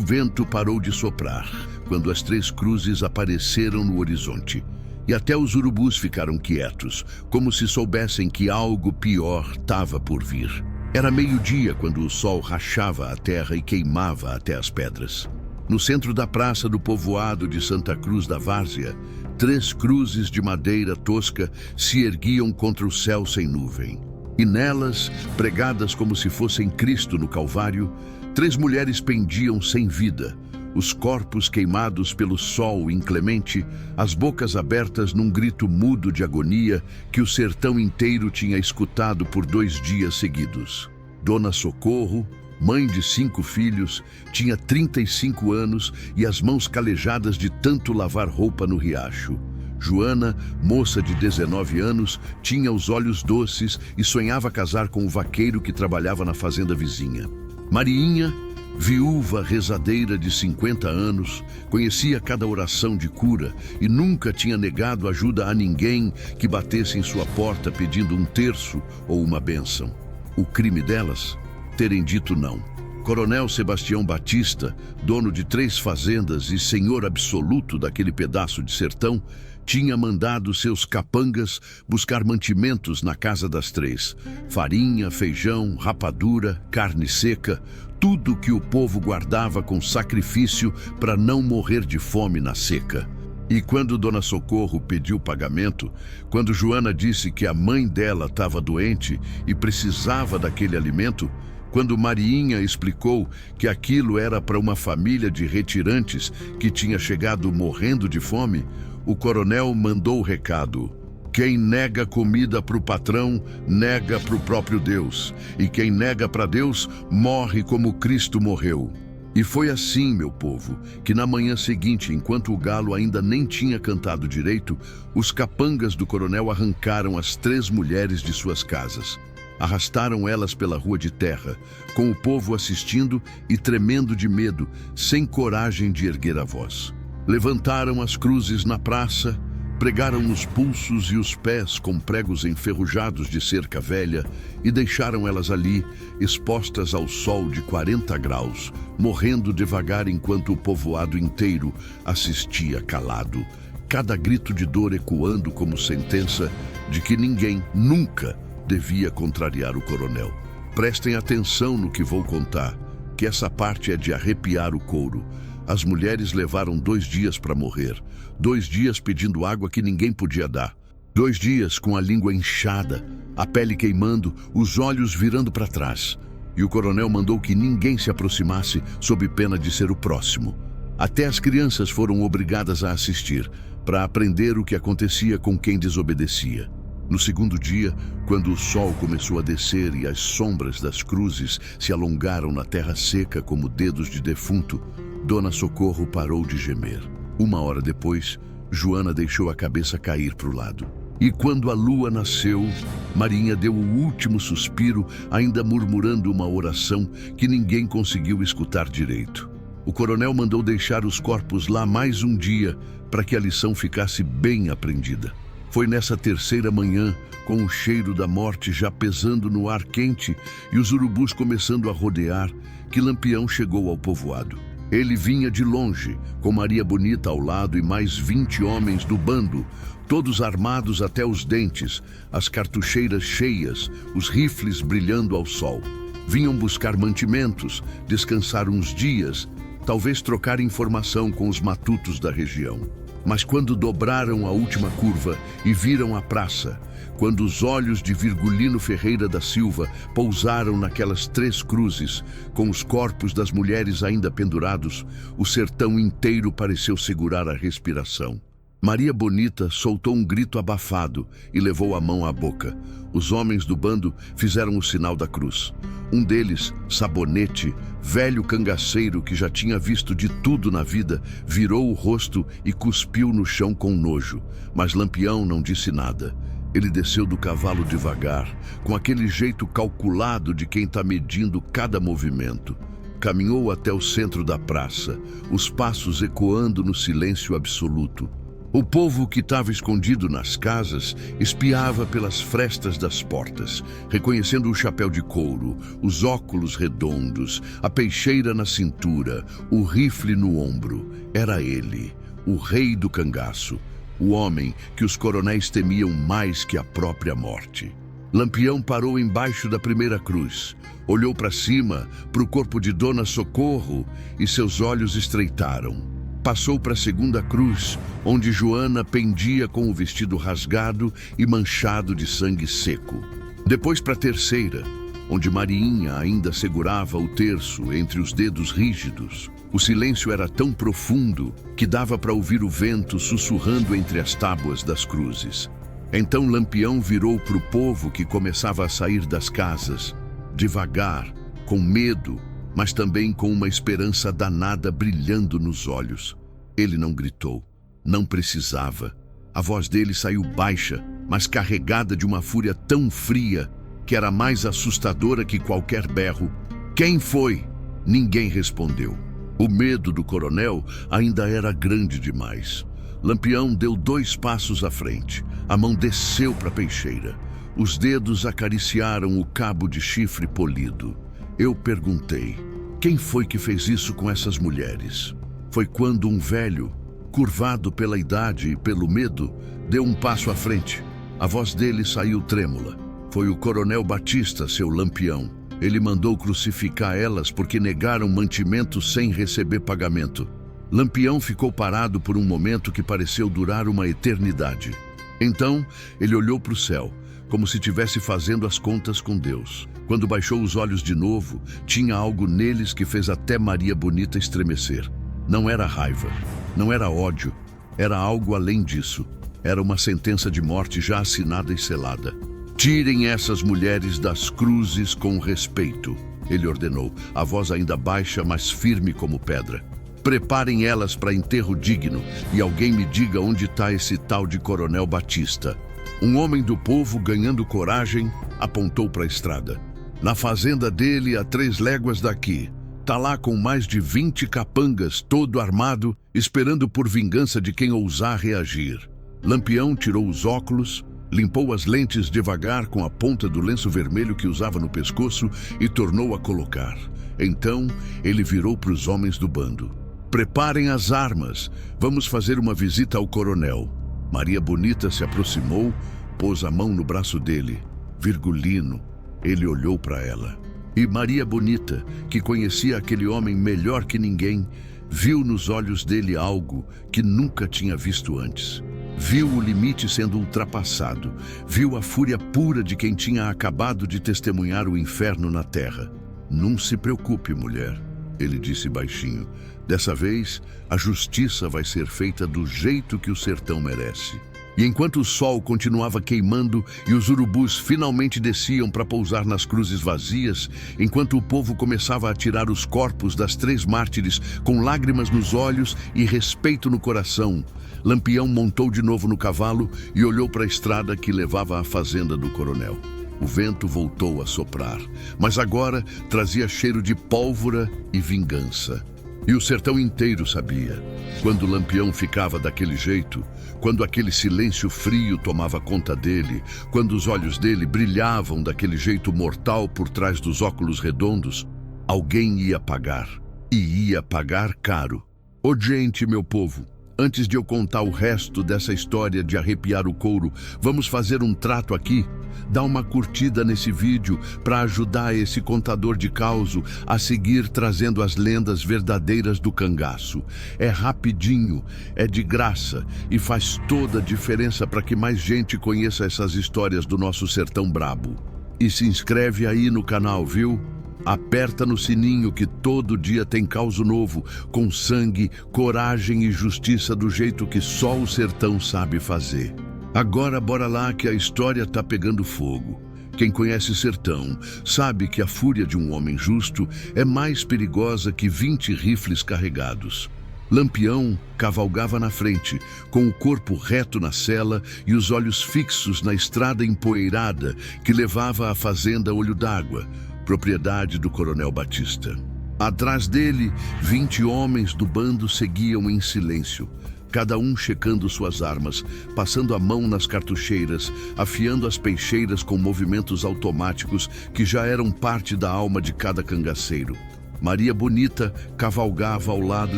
vento parou de soprar quando as três cruzes apareceram no horizonte. E até os urubus ficaram quietos, como se soubessem que algo pior estava por vir. Era meio-dia quando o sol rachava a terra e queimava até as pedras. No centro da praça do povoado de Santa Cruz da Várzea, três cruzes de madeira tosca se erguiam contra o céu sem nuvem. E nelas, pregadas como se fossem Cristo no Calvário, três mulheres pendiam sem vida, os corpos queimados pelo sol inclemente, as bocas abertas num grito mudo de agonia que o sertão inteiro tinha escutado por 2 dias seguidos. Dona Socorro, mãe de 5 filhos, tinha 35 anos e as mãos calejadas de tanto lavar roupa no riacho. Joana, moça de 19 anos, tinha os olhos doces e sonhava casar com o vaqueiro que trabalhava na fazenda vizinha. Mariinha, viúva rezadeira de 50 anos, conhecia cada oração de cura e nunca tinha negado ajuda a ninguém que batesse em sua porta pedindo um terço ou uma bênção. O crime delas? Terem dito não. Coronel Sebastião Batista, dono de 3 fazendas e senhor absoluto daquele pedaço de sertão, tinha mandado seus capangas buscar mantimentos na casa das 3. Farinha, feijão, rapadura, carne seca, tudo que o povo guardava com sacrifício para não morrer de fome na seca. E quando Dona Socorro pediu pagamento, quando Joana disse que a mãe dela estava doente e precisava daquele alimento, quando Mariinha explicou que aquilo era para uma família de retirantes que tinha chegado morrendo de fome, o coronel mandou o recado: quem nega comida para o patrão, nega para o próprio Deus. E quem nega para Deus, morre como Cristo morreu. E foi assim, meu povo, que na manhã seguinte, enquanto o galo ainda nem tinha cantado direito, os capangas do coronel arrancaram as 3 mulheres de suas casas. Arrastaram elas pela rua de terra, com o povo assistindo e tremendo de medo, sem coragem de erguer a voz. Levantaram as cruzes na praça, pregaram os pulsos e os pés com pregos enferrujados de cerca velha e deixaram elas ali, expostas ao sol de 40 graus, morrendo devagar enquanto o povoado inteiro assistia calado, cada grito de dor ecoando como sentença de que ninguém, nunca, devia contrariar o coronel. Prestem atenção no que vou contar, que essa parte é de arrepiar o couro. As mulheres levaram 2 dias para morrer, 2 dias pedindo água que ninguém podia dar, 2 dias com a língua inchada, a pele queimando, os olhos virando para trás. E o coronel mandou que ninguém se aproximasse sob pena de ser o próximo. Até as crianças foram obrigadas a assistir, para aprender o que acontecia com quem desobedecia. No segundo dia, quando o sol começou a descer e as sombras das cruzes se alongaram na terra seca como dedos de defunto, Dona Socorro parou de gemer. 1 hora depois, Joana deixou a cabeça cair para o lado. E quando a lua nasceu, Marinha deu o último suspiro, ainda murmurando uma oração que ninguém conseguiu escutar direito. O coronel mandou deixar os corpos lá mais um dia para que a lição ficasse bem aprendida. Foi nessa 3ª manhã, com o cheiro da morte já pesando no ar quente e os urubus começando a rodear, que Lampião chegou ao povoado. Ele vinha de longe, com Maria Bonita ao lado e mais 20 homens do bando, todos armados até os dentes, as cartucheiras cheias, os rifles brilhando ao sol. Vinham buscar mantimentos, descansar uns dias, talvez trocar informação com os matutos da região. Mas quando dobraram a última curva e viram a praça, quando os olhos de Virgulino Ferreira da Silva pousaram naquelas 3 cruzes, com os corpos das mulheres ainda pendurados, o sertão inteiro pareceu segurar a respiração. Maria Bonita soltou um grito abafado e levou a mão à boca. Os homens do bando fizeram o sinal da cruz. Um deles, Sabonete, velho cangaceiro que já tinha visto de tudo na vida, virou o rosto e cuspiu no chão com nojo. Mas Lampião não disse nada. Ele desceu do cavalo devagar, com aquele jeito calculado de quem está medindo cada movimento. Caminhou até o centro da praça, os passos ecoando no silêncio absoluto. O povo que estava escondido nas casas espiava pelas frestas das portas, reconhecendo o chapéu de couro, os óculos redondos, a peixeira na cintura, o rifle no ombro. Era ele, o rei do cangaço, o homem que os coronéis temiam mais que a própria morte. Lampião parou embaixo da primeira cruz, olhou para cima, para o corpo de Dona Socorro, e seus olhos estreitaram. Passou para a segunda cruz, onde Joana pendia com o vestido rasgado e manchado de sangue seco. Depois para a terceira, onde Mariinha ainda segurava o terço entre os dedos rígidos. O silêncio era tão profundo que dava para ouvir o vento sussurrando entre as tábuas das cruzes. Então Lampião virou para o povo que começava a sair das casas, devagar, com medo, mas também com uma esperança danada brilhando nos olhos. Ele não gritou, não precisava. A voz dele saiu baixa, mas carregada de uma fúria tão fria que era mais assustadora que qualquer berro. Quem foi? Ninguém respondeu. O medo do coronel ainda era grande demais. Lampião deu 2 passos à frente. A mão desceu para a peixeira. Os dedos acariciaram o cabo de chifre polido. Eu perguntei, quem foi que fez isso com essas mulheres? Foi quando um velho, curvado pela idade e pelo medo, deu um passo à frente. A voz dele saiu trêmula. Foi o coronel Batista, seu Lampião. Ele mandou crucificar elas porque negaram mantimento sem receber pagamento. Lampião ficou parado por um momento que pareceu durar uma eternidade. Então, ele olhou para o céu, como se estivesse fazendo as contas com Deus. Quando baixou os olhos de novo, tinha algo neles que fez até Maria Bonita estremecer. Não era raiva, não era ódio, era algo além disso. Era uma sentença de morte já assinada e selada. Tirem essas mulheres das cruzes com respeito, ele ordenou, a voz ainda baixa, mas firme como pedra. Preparem elas para enterro digno e alguém me diga onde está esse tal de Coronel Batista. Um homem do povo, ganhando coragem, apontou para a estrada. Na fazenda dele, a 3 léguas daqui. Tá lá com mais de 20 capangas, todo armado, esperando por vingança de quem ousar reagir. Lampião tirou os óculos, limpou as lentes devagar com a ponta do lenço vermelho que usava no pescoço e tornou a colocar. Então, ele virou para os homens do bando. Preparem as armas, vamos fazer uma visita ao coronel. Maria Bonita se aproximou, pôs a mão no braço dele. Virgulino, ele olhou para ela. E Maria Bonita, que conhecia aquele homem melhor que ninguém, viu nos olhos dele algo que nunca tinha visto antes. Viu o limite sendo ultrapassado, viu a fúria pura de quem tinha acabado de testemunhar o inferno na terra. Não se preocupe, mulher, ele disse baixinho. Dessa vez, a justiça vai ser feita do jeito que o sertão merece. E enquanto o sol continuava queimando e os urubus finalmente desciam para pousar nas cruzes vazias, enquanto o povo começava a tirar os corpos das 3 mártires com lágrimas nos olhos e respeito no coração, Lampião montou de novo no cavalo e olhou para a estrada que levava à fazenda do coronel. O vento voltou a soprar, mas agora trazia cheiro de pólvora e vingança. E o sertão inteiro sabia. Quando Lampião ficava daquele jeito, quando aquele silêncio frio tomava conta dele, quando os olhos dele brilhavam daquele jeito mortal por trás dos óculos redondos, alguém ia pagar. E ia pagar caro. Ô gente, meu povo, antes de eu contar o resto dessa história de arrepiar o couro, vamos fazer um trato aqui? Dá uma curtida nesse vídeo para ajudar esse contador de causo a seguir trazendo as lendas verdadeiras do cangaço. É rapidinho, é de graça e faz toda a diferença para que mais gente conheça essas histórias do nosso sertão brabo. E se inscreve aí no canal, viu? Aperta no sininho que todo dia tem causo novo, com sangue, coragem e justiça do jeito que só o sertão sabe fazer. Agora bora lá que a história tá pegando fogo. Quem conhece sertão sabe que a fúria de um homem justo é mais perigosa que 20 rifles carregados. Lampião cavalgava na frente, com o corpo reto na sela e os olhos fixos na estrada empoeirada que levava à fazenda Olho d'Água, propriedade do coronel Batista. Atrás dele, 20 homens do bando seguiam em silêncio, cada um checando suas armas, passando a mão nas cartucheiras, afiando as peixeiras com movimentos automáticos que já eram parte da alma de cada cangaceiro. Maria Bonita cavalgava ao lado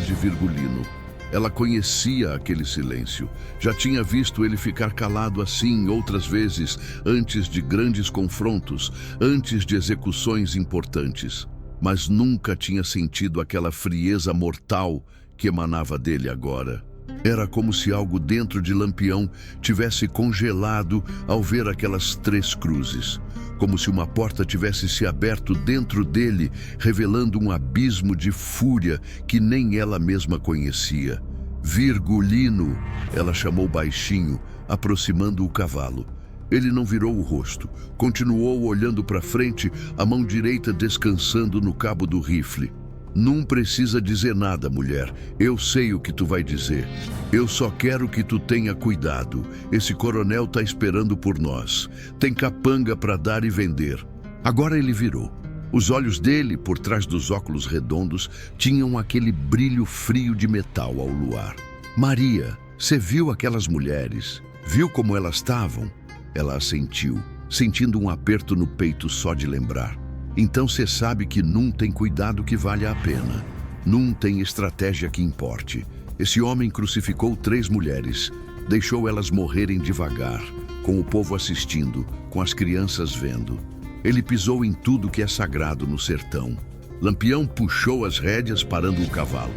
de Virgulino. Ela conhecia aquele silêncio. Já tinha visto ele ficar calado assim outras vezes, antes de grandes confrontos, antes de execuções importantes. Mas nunca tinha sentido aquela frieza mortal que emanava dele agora. Era como se algo dentro de Lampião tivesse congelado ao ver aquelas 3 cruzes. Como se uma porta tivesse se aberto dentro dele, revelando um abismo de fúria que nem ela mesma conhecia. Virgulino, ela chamou baixinho, aproximando o cavalo. Ele não virou o rosto, continuou olhando para frente, a mão direita descansando no cabo do rifle. Não precisa dizer nada, mulher. Eu sei o que tu vai dizer. Eu só quero que tu tenha cuidado. Esse coronel tá esperando por nós. Tem capanga para dar e vender. Agora ele virou. Os olhos dele, por trás dos óculos redondos, tinham aquele brilho frio de metal ao luar. Maria, você viu aquelas mulheres? Viu como elas estavam? Ela assentiu, sentindo um aperto no peito só de lembrar. Então você sabe que não tem cuidado que vale a pena. Não tem estratégia que importe. Esse homem crucificou 3 mulheres, deixou elas morrerem devagar, com o povo assistindo, com as crianças vendo. Ele pisou em tudo que é sagrado no sertão. Lampião puxou as rédeas, parando o cavalo.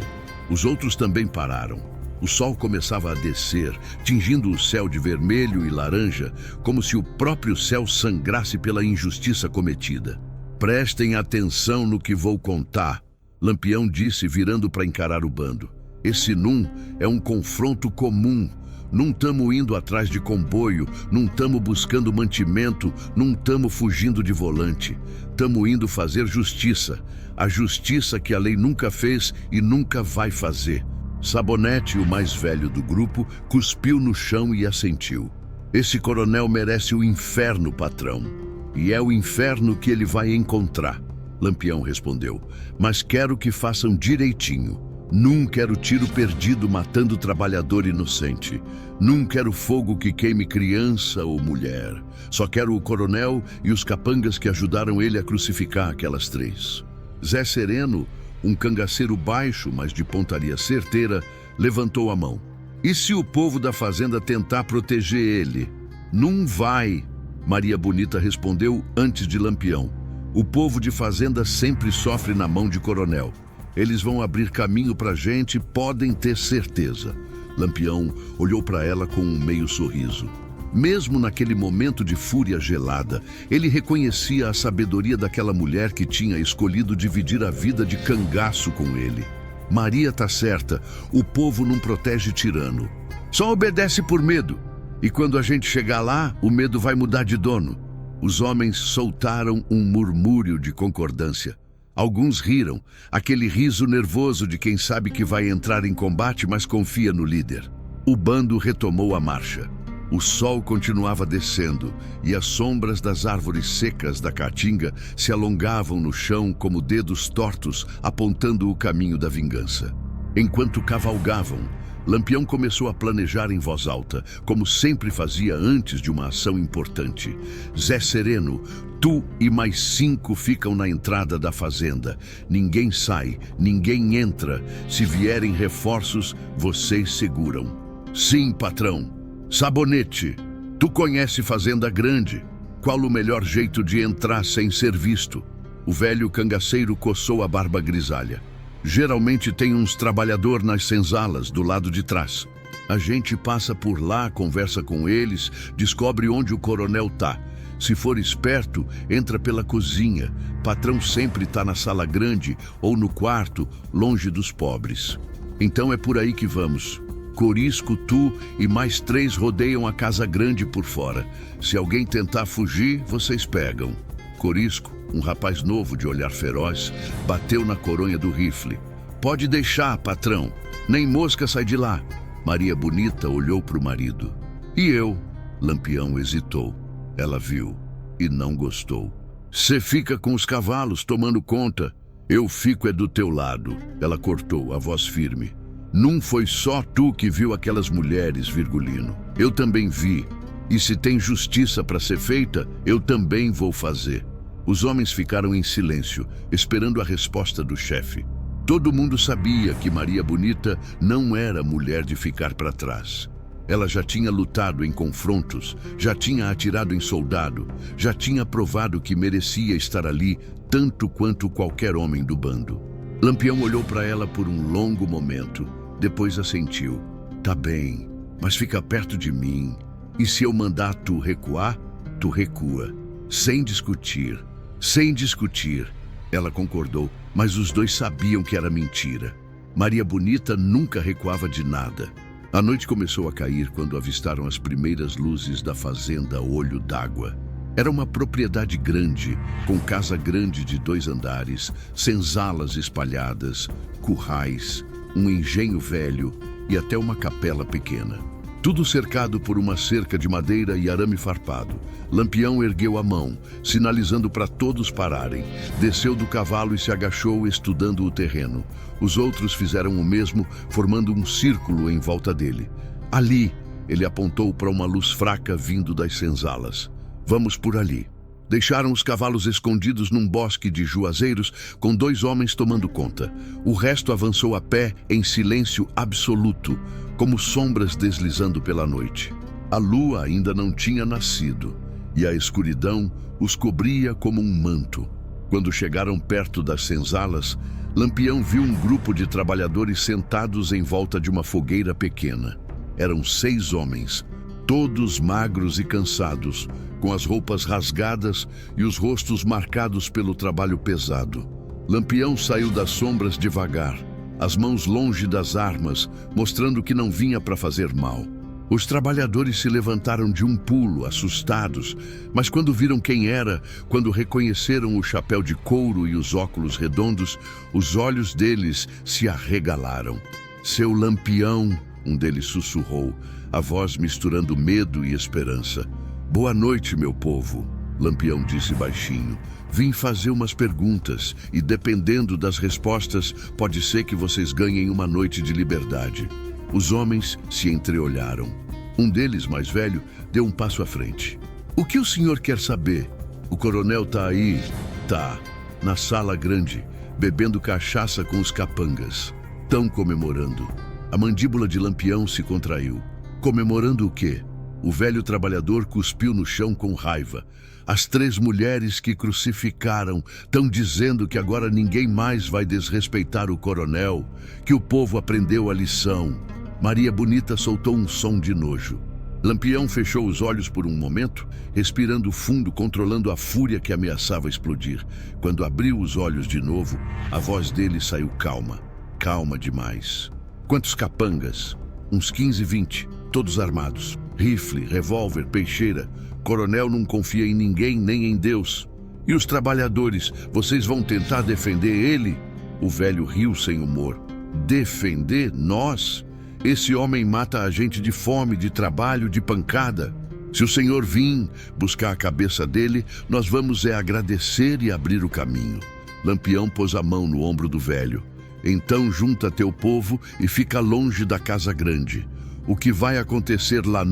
Os outros também pararam. O sol começava a descer, tingindo o céu de vermelho e laranja, como se o próprio céu sangrasse pela injustiça cometida. Prestem atenção no que vou contar, Lampião disse, virando para encarar o bando. Esse num é um confronto comum. Não tamo indo atrás de comboio, não tamo buscando mantimento, não tamo fugindo de volante. Tamo indo fazer justiça. A justiça que a lei nunca fez e nunca vai fazer. Sabonete, o mais velho do grupo, cuspiu no chão e assentiu. Esse coronel merece o inferno, patrão. E é o inferno que ele vai encontrar, Lampião respondeu. Mas quero que façam direitinho. Não quero tiro perdido matando trabalhador inocente. Não quero fogo que queime criança ou mulher. Só quero o coronel e os capangas que ajudaram ele a crucificar aquelas 3. Zé Sereno, um cangaceiro baixo, mas de pontaria certeira, levantou a mão. E se o povo da fazenda tentar proteger ele? Não vai, Maria Bonita respondeu antes de Lampião. O povo de fazenda sempre sofre na mão de coronel. Eles vão abrir caminho pra gente, podem ter certeza. Lampião olhou para ela com um meio sorriso. Mesmo naquele momento de fúria gelada, ele reconhecia a sabedoria daquela mulher que tinha escolhido dividir a vida de cangaço com ele. Maria tá certa, o povo não protege tirano. Só obedece por medo. E quando a gente chegar lá, o medo vai mudar de dono. Os homens soltaram um murmúrio de concordância. Alguns riram, aquele riso nervoso de quem sabe que vai entrar em combate, mas confia no líder. O bando retomou a marcha. O sol continuava descendo e as sombras das árvores secas da caatinga se alongavam no chão como dedos tortos, apontando o caminho da vingança. Enquanto cavalgavam, Lampião começou a planejar em voz alta, como sempre fazia antes de uma ação importante. Zé Sereno, tu e mais 5 ficam na entrada da fazenda. Ninguém sai, ninguém entra. Se vierem reforços, vocês seguram. Sim, patrão. Sabonete, tu conhece fazenda grande. Qual o melhor jeito de entrar sem ser visto? O velho cangaceiro coçou a barba grisalha. Geralmente tem uns trabalhador nas senzalas, do lado de trás. A gente passa por lá, conversa com eles, descobre onde o coronel tá. Se for esperto, entra pela cozinha. Patrão sempre tá na sala grande ou no quarto, longe dos pobres. Então é por aí que vamos. Corisco, tu e mais 3 rodeiam a casa grande por fora. Se alguém tentar fugir, vocês pegam. Corisco, um rapaz novo de olhar feroz, bateu na coronha do rifle. Pode deixar, patrão. Nem mosca sai de lá. Maria Bonita olhou para o marido. E eu? Lampião hesitou. Ela viu e não gostou. Cê fica com os cavalos tomando conta. Eu fico é do teu lado. Ela cortou, a voz firme. Não foi só tu que viu aquelas mulheres, Virgulino. Eu também vi. E se tem justiça para ser feita, eu também vou fazer. Os homens ficaram em silêncio, esperando a resposta do chefe. Todo mundo sabia que Maria Bonita não era mulher de ficar para trás. Ela já tinha lutado em confrontos, já tinha atirado em soldado, já tinha provado que merecia estar ali tanto quanto qualquer homem do bando. Lampião olhou para ela por um longo momento, depois assentiu. Tá bem, mas fica perto de mim. E se eu mandar tu recuar, tu recua. Sem discutir. Sem discutir. Ela concordou, mas os dois sabiam que era mentira. Maria Bonita nunca recuava de nada. A noite começou a cair quando avistaram as primeiras luzes da fazenda Olho d'Água. Era uma propriedade grande, com casa grande de 2 andares, senzalas espalhadas, currais, um engenho velho e até uma capela pequena. Tudo cercado por uma cerca de madeira e arame farpado. Lampião ergueu a mão, sinalizando para todos pararem. Desceu do cavalo e se agachou, estudando o terreno. Os outros fizeram o mesmo, formando um círculo em volta dele. Ali, ele apontou para uma luz fraca vindo das senzalas. Vamos por ali. Deixaram os cavalos escondidos num bosque de juazeiros, com 2 homens tomando conta. O resto avançou a pé, em silêncio absoluto, como sombras deslizando pela noite. A lua ainda não tinha nascido, e a escuridão os cobria como um manto. Quando chegaram perto das senzalas, Lampião viu um grupo de trabalhadores sentados em volta de uma fogueira pequena. Eram 6 homens, todos magros e cansados, com as roupas rasgadas e os rostos marcados pelo trabalho pesado. Lampião saiu das sombras devagar, as mãos longe das armas, mostrando que não vinha para fazer mal. Os trabalhadores se levantaram de um pulo, assustados, mas quando viram quem era, quando reconheceram o chapéu de couro e os óculos redondos, os olhos deles se arregalaram. Seu Lampião, um deles sussurrou, a voz misturando medo e esperança. Boa noite, meu povo, Lampião disse baixinho. Vim fazer umas perguntas e, dependendo das respostas, pode ser que vocês ganhem uma noite de liberdade. Os homens se entreolharam. Um deles, mais velho, deu um passo à frente. O que o senhor quer saber? O coronel tá aí. Tá, na sala grande, bebendo cachaça com os capangas. Tão comemorando. A mandíbula de Lampião se contraiu. Comemorando o quê? O velho trabalhador cuspiu no chão com raiva. As 3 mulheres que crucificaram estão dizendo que agora ninguém mais vai desrespeitar o coronel, que o povo aprendeu a lição. Maria Bonita soltou um som de nojo. Lampião fechou os olhos por um momento, respirando fundo, controlando a fúria que ameaçava explodir. Quando abriu os olhos de novo, a voz dele saiu calma. Calma demais. Quantos capangas? Uns 15, 20, todos armados. Rifle, revólver, peixeira. Coronel não confia em ninguém, nem em Deus. E os trabalhadores, vocês vão tentar defender ele? O velho riu sem humor. Defender nós? Esse homem mata a gente de fome, de trabalho, de pancada. Se o senhor vir buscar a cabeça dele, nós vamos agradecer e abrir o caminho. Lampião pôs a mão no ombro do velho. Então junta teu povo e fica longe da casa grande. O que vai acontecer lá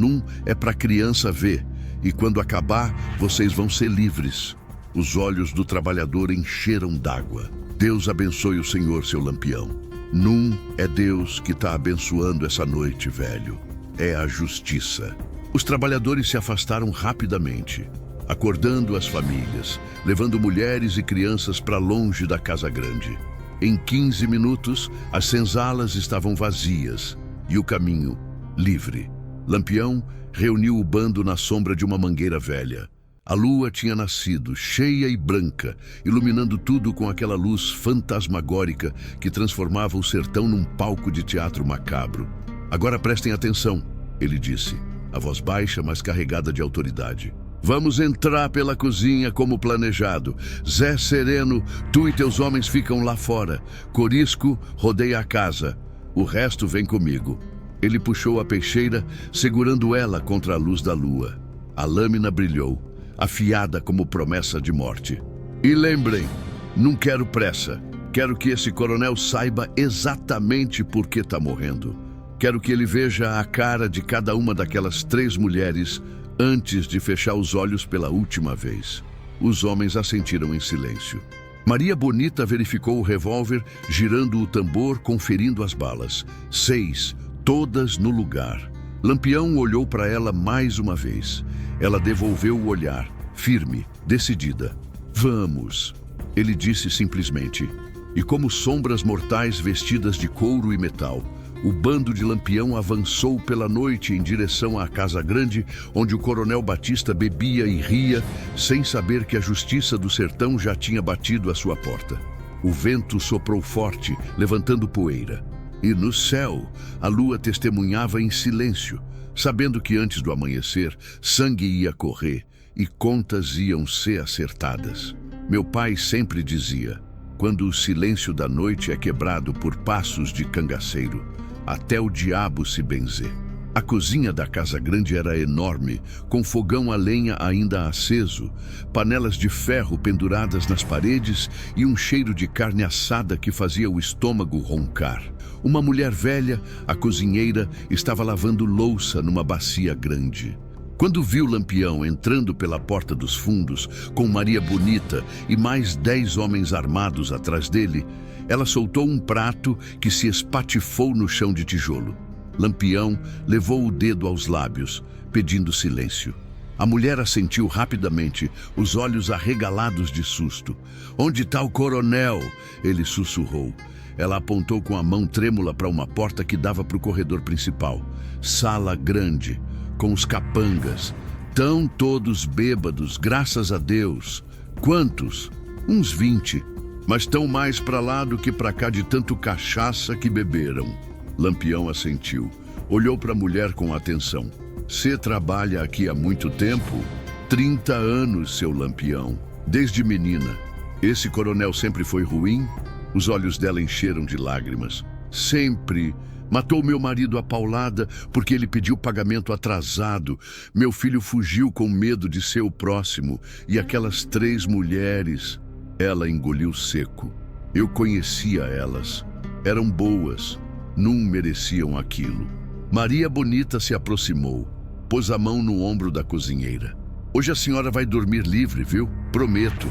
é para a criança ver. E quando acabar, vocês vão ser livres. Os olhos do trabalhador encheram d'água. Deus abençoe o senhor, seu Lampião. É Deus que está abençoando essa noite, velho. É a justiça. Os trabalhadores se afastaram rapidamente, acordando as famílias, levando mulheres e crianças para longe da casa grande. Em 15 minutos, as senzalas estavam vazias e o caminho livre. Lampião reuniu o bando na sombra de uma mangueira velha. A lua tinha nascido, cheia e branca, iluminando tudo com aquela luz fantasmagórica que transformava o sertão num palco de teatro macabro. Agora prestem atenção, ele disse, a voz baixa, mas carregada de autoridade. Vamos entrar pela cozinha como planejado. Zé Sereno, tu e teus homens ficam lá fora. Corisco rodeia a casa. O resto vem comigo. Ele puxou a peixeira, segurando ela contra a luz da lua. A lâmina brilhou, afiada como promessa de morte. E lembrem, não quero pressa. Quero que esse coronel saiba exatamente por que está morrendo. Quero que ele veja a cara de cada uma daquelas 3 mulheres antes de fechar os olhos pela última vez. Os homens assentiram em silêncio. Maria Bonita verificou o revólver, girando o tambor, conferindo as balas. 6, todas no lugar. Lampião olhou para ela mais uma vez. Ela devolveu o olhar, firme, decidida. Vamos, ele disse simplesmente. E como sombras mortais vestidas de couro e metal, o bando de Lampião avançou pela noite em direção à Casa Grande, onde o coronel Batista bebia e ria, sem saber que a justiça do sertão já tinha batido à sua porta. O vento soprou forte, levantando poeira. E no céu, a lua testemunhava em silêncio, sabendo que antes do amanhecer, sangue ia correr e contas iam ser acertadas. Meu pai sempre dizia: quando o silêncio da noite é quebrado por passos de cangaceiro, até o diabo se benzer. A cozinha da Casa Grande era enorme, com fogão a lenha ainda aceso, panelas de ferro penduradas nas paredes e um cheiro de carne assada que fazia o estômago roncar. Uma mulher velha, a cozinheira, estava lavando louça numa bacia grande. Quando viu Lampião entrando pela porta dos fundos, com Maria Bonita e mais 10 homens armados atrás dele, ela soltou um prato que se espatifou no chão de tijolo. Lampião levou o dedo aos lábios, pedindo silêncio. A mulher assentiu rapidamente, os olhos arregalados de susto. "Onde está o coronel?" ele sussurrou. Ela apontou com a mão trêmula para uma porta que dava para o corredor principal. Sala grande, com os capangas. Tão todos bêbados, graças a Deus. Quantos? Uns 20. Mas tão mais para lá do que para cá de tanto cachaça que beberam. Lampião assentiu. Olhou para a mulher com atenção. "Você trabalha aqui há muito tempo?" 30 anos, seu Lampião. Desde menina. Esse coronel sempre foi ruim? Os olhos dela encheram de lágrimas. Sempre. Matou meu marido à paulada porque ele pediu pagamento atrasado. Meu filho fugiu com medo de ser o próximo. E aquelas 3 mulheres... Ela engoliu seco. Eu conhecia elas. Eram boas. Não mereciam aquilo. Maria Bonita se aproximou. Pôs a mão no ombro da cozinheira. "Hoje a senhora vai dormir livre, viu? Prometo."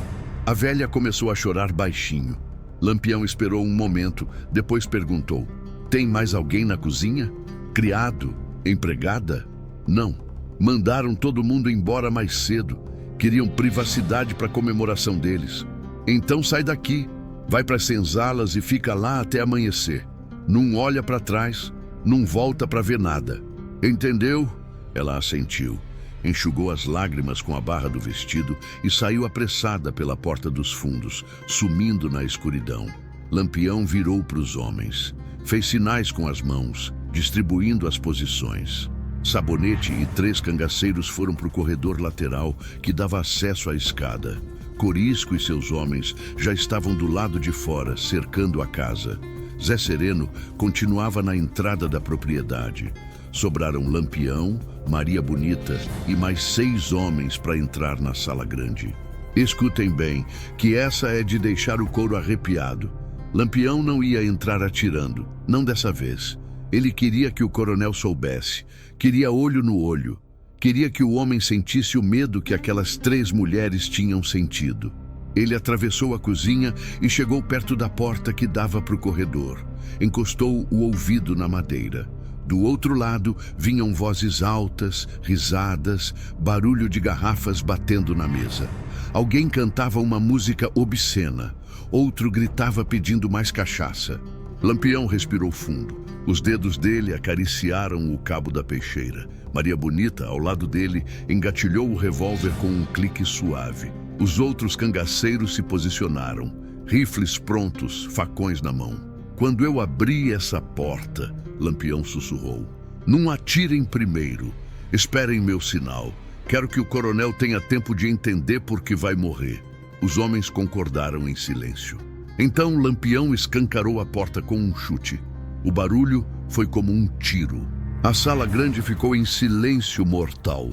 A velha começou a chorar baixinho. Lampião esperou um momento, depois perguntou: "Tem mais alguém na cozinha? Criado? Empregada?" "Não. Mandaram todo mundo embora mais cedo. Queriam privacidade para a comemoração deles. Então sai daqui, vai para as senzalas e fica lá até amanhecer. Não olha para trás, não volta para ver nada. Entendeu?" Ela assentiu, enxugou as lágrimas com a barra do vestido e saiu apressada pela porta dos fundos, sumindo na escuridão. Lampião virou para os homens, fez sinais com as mãos, distribuindo as posições. Sabonete e 3 cangaceiros foram para o corredor lateral que dava acesso à escada. Corisco e seus homens já estavam do lado de fora, cercando a casa. Zé Sereno continuava na entrada da propriedade. Sobraram Lampião, Maria Bonita e mais 6 homens para entrar na sala grande. Escutem bem, que essa é de deixar o couro arrepiado. Lampião não ia entrar atirando, não dessa vez. Ele queria que o coronel soubesse, queria olho no olho. Queria que o homem sentisse o medo que aquelas 3 mulheres tinham sentido. Ele atravessou a cozinha e chegou perto da porta que dava para o corredor. Encostou o ouvido na madeira. Do outro lado vinham vozes altas, risadas, barulho de garrafas batendo na mesa. Alguém cantava uma música obscena. Outro gritava pedindo mais cachaça. Lampião respirou fundo. Os dedos dele acariciaram o cabo da peixeira. Maria Bonita, ao lado dele, engatilhou o revólver com um clique suave. Os outros cangaceiros se posicionaram, rifles prontos, facões na mão. "Quando eu abri essa porta", Lampião sussurrou, "não atirem primeiro. Esperem meu sinal. Quero que o coronel tenha tempo de entender por que vai morrer." Os homens concordaram em silêncio. Então Lampião escancarou a porta com um chute. O barulho foi como um tiro. A sala grande ficou em silêncio mortal.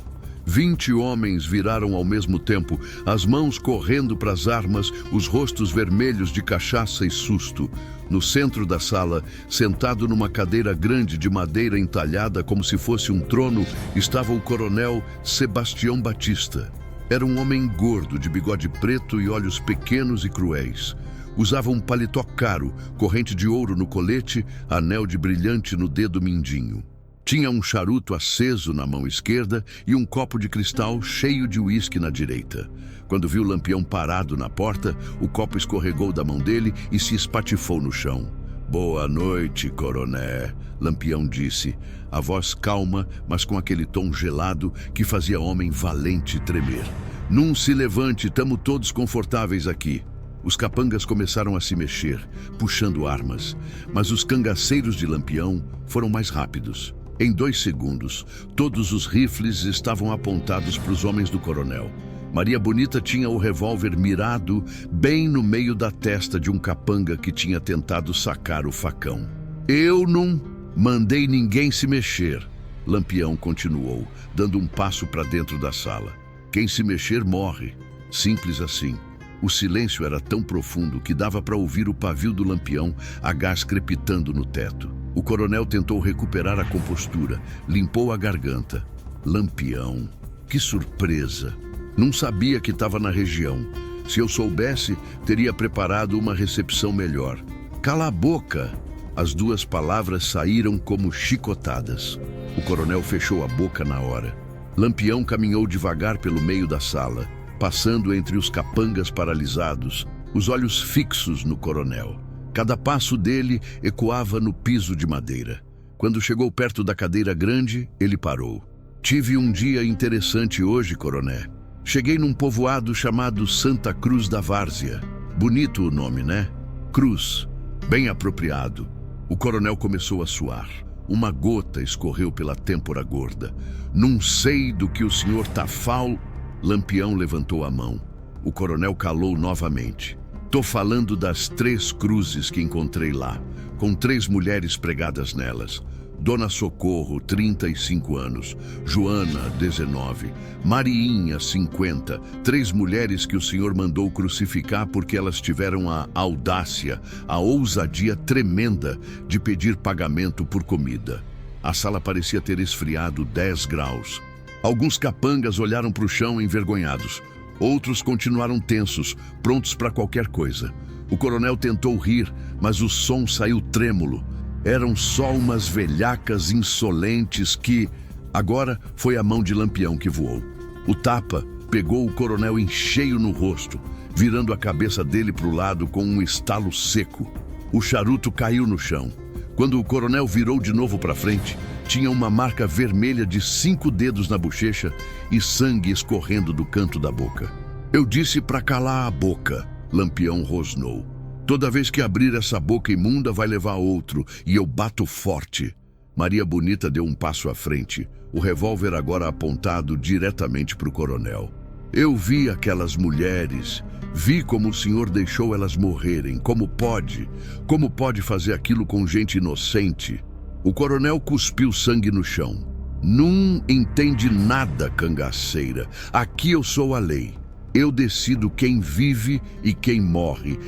20 homens viraram ao mesmo tempo, as mãos correndo para as armas, os rostos vermelhos de cachaça e susto. No centro da sala, sentado numa cadeira grande de madeira entalhada como se fosse um trono, estava o coronel Sebastião Batista. Era um homem gordo, de bigode preto e olhos pequenos e cruéis. Usava um paletó caro, corrente de ouro no colete, anel de brilhante no dedo mindinho. Tinha um charuto aceso na mão esquerda e um copo de cristal cheio de uísque na direita. Quando viu Lampião parado na porta, o copo escorregou da mão dele e se espatifou no chão. "Boa noite, coroné", Lampião disse, a voz calma, mas com aquele tom gelado que fazia homem valente tremer. "Não se levante, tamo todos confortáveis aqui." Os capangas começaram a se mexer, puxando armas, mas os cangaceiros de Lampião foram mais rápidos. Em 2 segundos, todos os rifles estavam apontados para os homens do coronel. Maria Bonita tinha o revólver mirado bem no meio da testa de um capanga que tinha tentado sacar o facão. "Eu não mandei ninguém se mexer", Lampião continuou, dando um passo para dentro da sala. "Quem se mexer morre. Simples assim." O silêncio era tão profundo que dava para ouvir o pavio do Lampião, a gás crepitando no teto. O coronel tentou recuperar a compostura, limpou a garganta. "Lampião, que surpresa! Não sabia que estava na região. Se eu soubesse, teria preparado uma recepção melhor." "Cala a boca!" As 2 palavras saíram como chicotadas. O coronel fechou a boca na hora. Lampião caminhou devagar pelo meio da sala, passando entre os capangas paralisados, os olhos fixos no coronel. Cada passo dele ecoava no piso de madeira. Quando chegou perto da cadeira grande, ele parou. "Tive um dia interessante hoje, coroné. Cheguei num povoado chamado Santa Cruz da Várzea. Bonito o nome, né? Cruz. Bem apropriado." O coronel começou a suar. Uma gota escorreu pela têmpora gorda. "Não sei do que o senhor tá fal..." Lampião levantou a mão. O coronel calou novamente. "Tô falando das 3 cruzes que encontrei lá, com 3 mulheres pregadas nelas. Dona Socorro, 35 anos, Joana, 19, Mariinha, 50, 3 mulheres que o senhor mandou crucificar porque elas tiveram a audácia, a ousadia tremenda de pedir pagamento por comida." A sala parecia ter esfriado 10 graus. Alguns capangas olharam para o chão envergonhados. Outros continuaram tensos, prontos para qualquer coisa. O coronel tentou rir, mas o som saiu trêmulo. Eram só umas velhacas insolentes que... Agora foi a mão de Lampião que voou. O tapa pegou o coronel em cheio no rosto, virando a cabeça dele para o lado com um estalo seco. O charuto caiu no chão. Quando o coronel virou de novo para frente, tinha uma marca vermelha de 5 dedos na bochecha e sangue escorrendo do canto da boca. "Eu disse para calar a boca", Lampião rosnou. "Toda vez que abrir essa boca imunda vai levar outro, e eu bato forte." Maria Bonita deu um passo à frente, o revólver agora apontado diretamente para o coronel. "Eu vi aquelas mulheres, vi como o senhor deixou elas morrerem. Como pode fazer aquilo com gente inocente?" O coronel cuspiu sangue no chão. "Não entende nada, cangaceira. Aqui eu sou a lei. Eu decido quem vive e quem morre.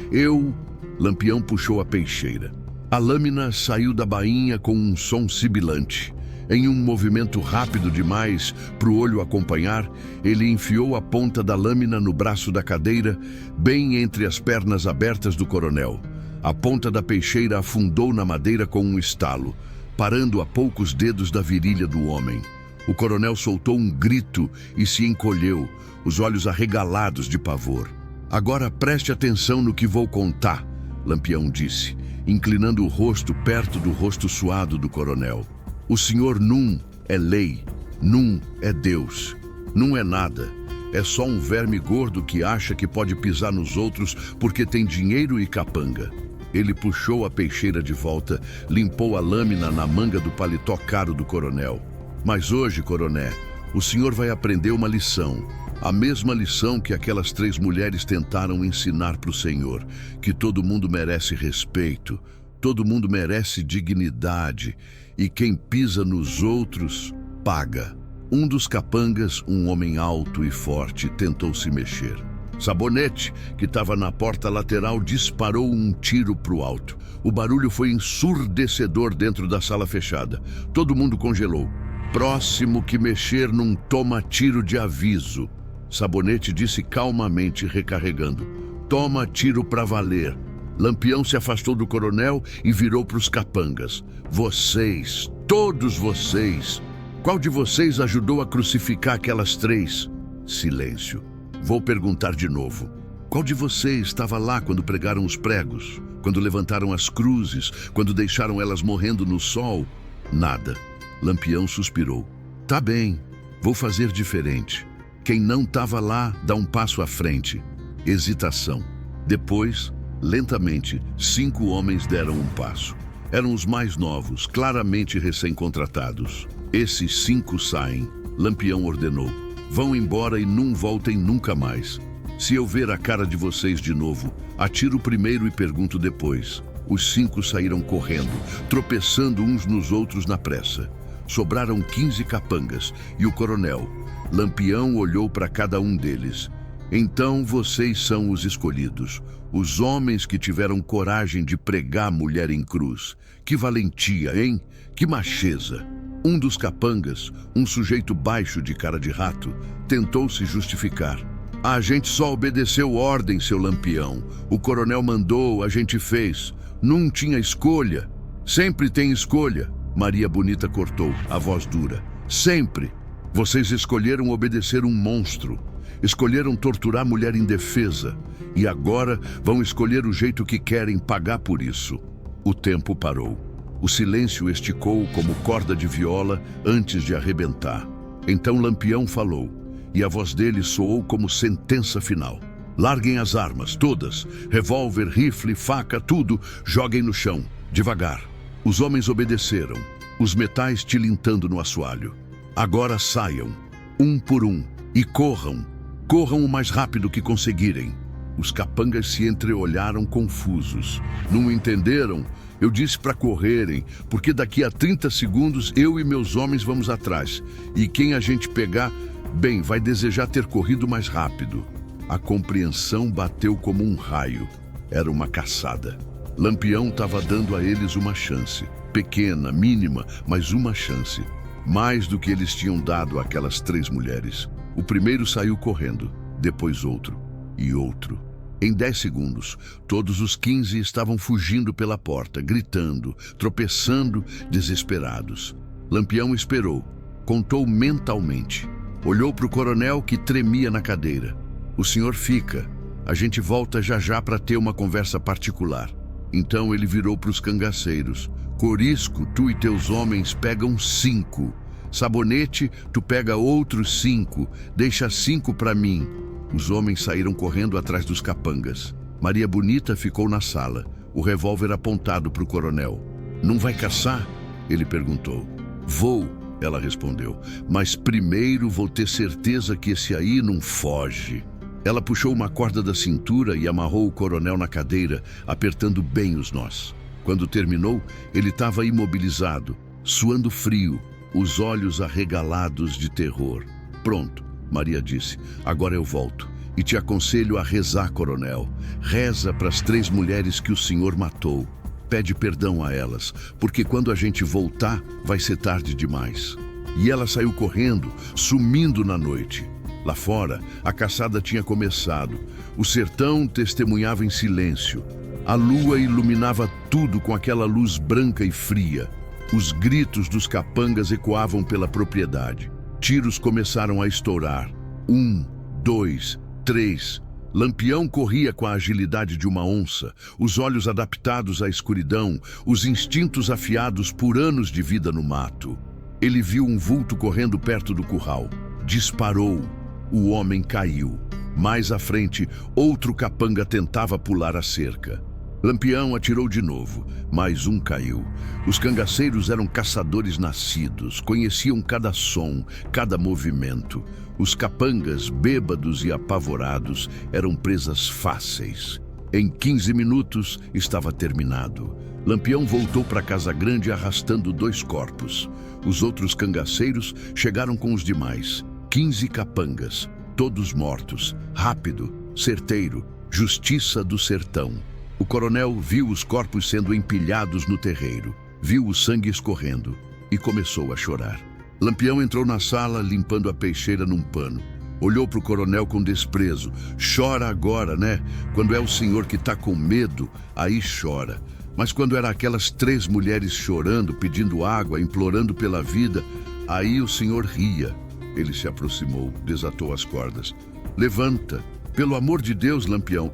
Lampião puxou a peixeira. A lâmina saiu da bainha com um som sibilante. Em um movimento rápido demais para o olho acompanhar, ele enfiou a ponta da lâmina no braço da cadeira, bem entre as pernas abertas do coronel. A ponta da peixeira afundou na madeira com um estalo, parando a poucos dedos da virilha do homem. O coronel soltou um grito e se encolheu, os olhos arregalados de pavor. "Agora preste atenção no que vou contar", Lampião disse, inclinando o rosto perto do rosto suado do coronel. "O senhor Num é lei, Num é Deus, não é nada. É só um verme gordo que acha que pode pisar nos outros porque tem dinheiro e capanga." Ele puxou a peixeira de volta, limpou a lâmina na manga do paletó caro do coronel. "Mas hoje, coroné, o senhor vai aprender uma lição. A mesma lição que aquelas 3 mulheres tentaram ensinar para o senhor, que todo mundo merece respeito, todo mundo merece dignidade, e quem pisa nos outros, paga." Um dos capangas, um homem alto e forte, tentou se mexer. Sabonete, que estava na porta lateral, disparou um tiro para o alto. O barulho foi ensurdecedor dentro da sala fechada. Todo mundo congelou. Próximo que mexer num toma tiro de aviso. Sabonete disse calmamente, recarregando. Toma tiro para valer. Lampião se afastou do coronel e virou para os capangas. Vocês, todos vocês. Qual de vocês ajudou a crucificar aquelas 3? Silêncio. Vou perguntar de novo. Qual de vocês estava lá quando pregaram os pregos? Quando levantaram as cruzes? Quando deixaram elas morrendo no sol? Nada. Lampião suspirou. Tá bem, vou fazer diferente. Quem não estava lá, dá um passo à frente. Hesitação. Depois, lentamente, 5 homens deram um passo. Eram os mais novos, claramente recém-contratados. Esses 5 saem. Lampião ordenou. Vão embora e não voltem nunca mais. Se eu ver a cara de vocês de novo, atiro primeiro e pergunto depois. Os 5 saíram correndo, tropeçando uns nos outros na pressa. Sobraram 15 capangas e o coronel. Lampião olhou para cada um deles. Então vocês são os escolhidos, os homens que tiveram coragem de pregar a mulher em cruz. Que valentia, hein? Que macheza! Um dos capangas, um sujeito baixo de cara de rato, tentou se justificar. A gente só obedeceu ordem, seu Lampião. O coronel mandou, a gente fez. Não tinha escolha. Sempre tem escolha. Maria Bonita cortou, a voz dura. Sempre. Vocês escolheram obedecer um monstro. Escolheram torturar mulher indefesa. E agora vão escolher o jeito que querem pagar por isso. O tempo parou. O silêncio esticou como corda de viola antes de arrebentar. Então Lampião falou, e a voz dele soou como sentença final. Larguem as armas, todas. Revólver, rifle, faca, tudo. Joguem no chão, devagar. Os homens obedeceram, os metais tilintando no assoalho. Agora saiam, um por um, e corram. Corram o mais rápido que conseguirem. Os capangas se entreolharam confusos. Não entenderam? Eu disse para correrem, porque daqui a 30 segundos eu e meus homens vamos atrás. E quem a gente pegar, bem, vai desejar ter corrido mais rápido. A compreensão bateu como um raio. Era uma caçada. Lampião estava dando a eles uma chance. Pequena, mínima, mas uma chance. Mais do que eles tinham dado àquelas 3 mulheres. O primeiro saiu correndo, depois outro e outro. Em 10 segundos, todos os 15 estavam fugindo pela porta, gritando, tropeçando, desesperados. Lampião esperou, contou mentalmente. Olhou para o coronel que tremia na cadeira. O senhor fica. A gente volta já já para ter uma conversa particular. Então ele virou para os cangaceiros. Corisco, tu e teus homens pegam 5. Sabonete, tu pega outros 5. Deixa 5 para mim. Os homens saíram correndo atrás dos capangas. Maria Bonita ficou na sala, o revólver apontado para o coronel. Não vai caçar? Ele perguntou. Vou, ela respondeu, mas primeiro vou ter certeza que esse aí não foge. Ela puxou uma corda da cintura e amarrou o coronel na cadeira, apertando bem os nós. Quando terminou, ele estava imobilizado, suando frio, os olhos arregalados de terror. Pronto. Maria disse, agora eu volto e te aconselho a rezar, coronel. Reza para as 3 mulheres que o senhor matou. Pede perdão a elas, porque quando a gente voltar, vai ser tarde demais. E ela saiu correndo, sumindo na noite. Lá fora, a caçada tinha começado. O sertão testemunhava em silêncio. A lua iluminava tudo com aquela luz branca e fria. Os gritos dos capangas ecoavam pela propriedade. Tiros começaram a estourar. 1, 2, 3. Lampião corria com a agilidade de uma onça, os olhos adaptados à escuridão, os instintos afiados por anos de vida no mato. Ele viu um vulto correndo perto do curral. Disparou. O homem caiu. Mais à frente, outro capanga tentava pular a cerca. Lampião atirou de novo, mais um caiu. Os cangaceiros eram caçadores nascidos, conheciam cada som, cada movimento. Os capangas, bêbados e apavorados, eram presas fáceis. Em 15 minutos estava terminado. Lampião voltou para Casa Grande arrastando 2 corpos. Os outros cangaceiros chegaram com os demais. 15 capangas, todos mortos. Rápido, certeiro, justiça do sertão. O coronel viu os corpos sendo empilhados no terreiro. Viu o sangue escorrendo e começou a chorar. Lampião entrou na sala limpando a peixeira num pano. Olhou para o coronel com desprezo. Chora agora, né? Quando é o senhor que está com medo, aí chora. Mas quando era aquelas 3 mulheres chorando, pedindo água, implorando pela vida, aí o senhor ria. Ele se aproximou, desatou as cordas. Levanta! Pelo amor de Deus, Lampião,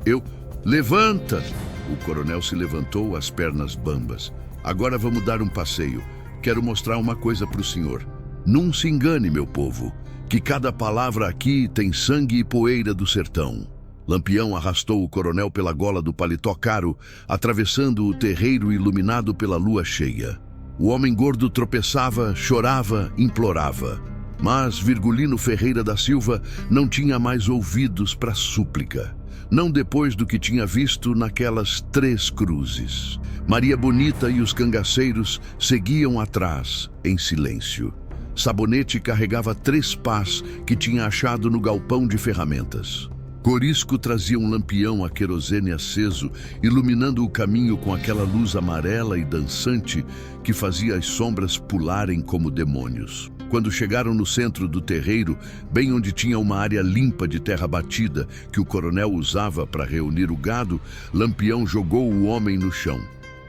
Levanta! O coronel se levantou, as pernas bambas. Agora vamos dar um passeio. Quero mostrar uma coisa para o senhor. Não se engane, meu povo, que cada palavra aqui tem sangue e poeira do sertão. Lampião arrastou o coronel pela gola do paletó caro, atravessando o terreiro iluminado pela lua cheia. O homem gordo tropeçava, chorava, implorava. Mas Virgulino Ferreira da Silva não tinha mais ouvidos para súplica. Não depois do que tinha visto naquelas 3 cruzes. Maria Bonita e os cangaceiros seguiam atrás, em silêncio. Sabonete carregava 3 pás que tinha achado no galpão de ferramentas. Corisco trazia um lampião a querosene aceso, iluminando o caminho com aquela luz amarela e dançante que fazia as sombras pularem como demônios. Quando chegaram no centro do terreiro, bem onde tinha uma área limpa de terra batida que o coronel usava para reunir o gado, Lampião jogou o homem no chão.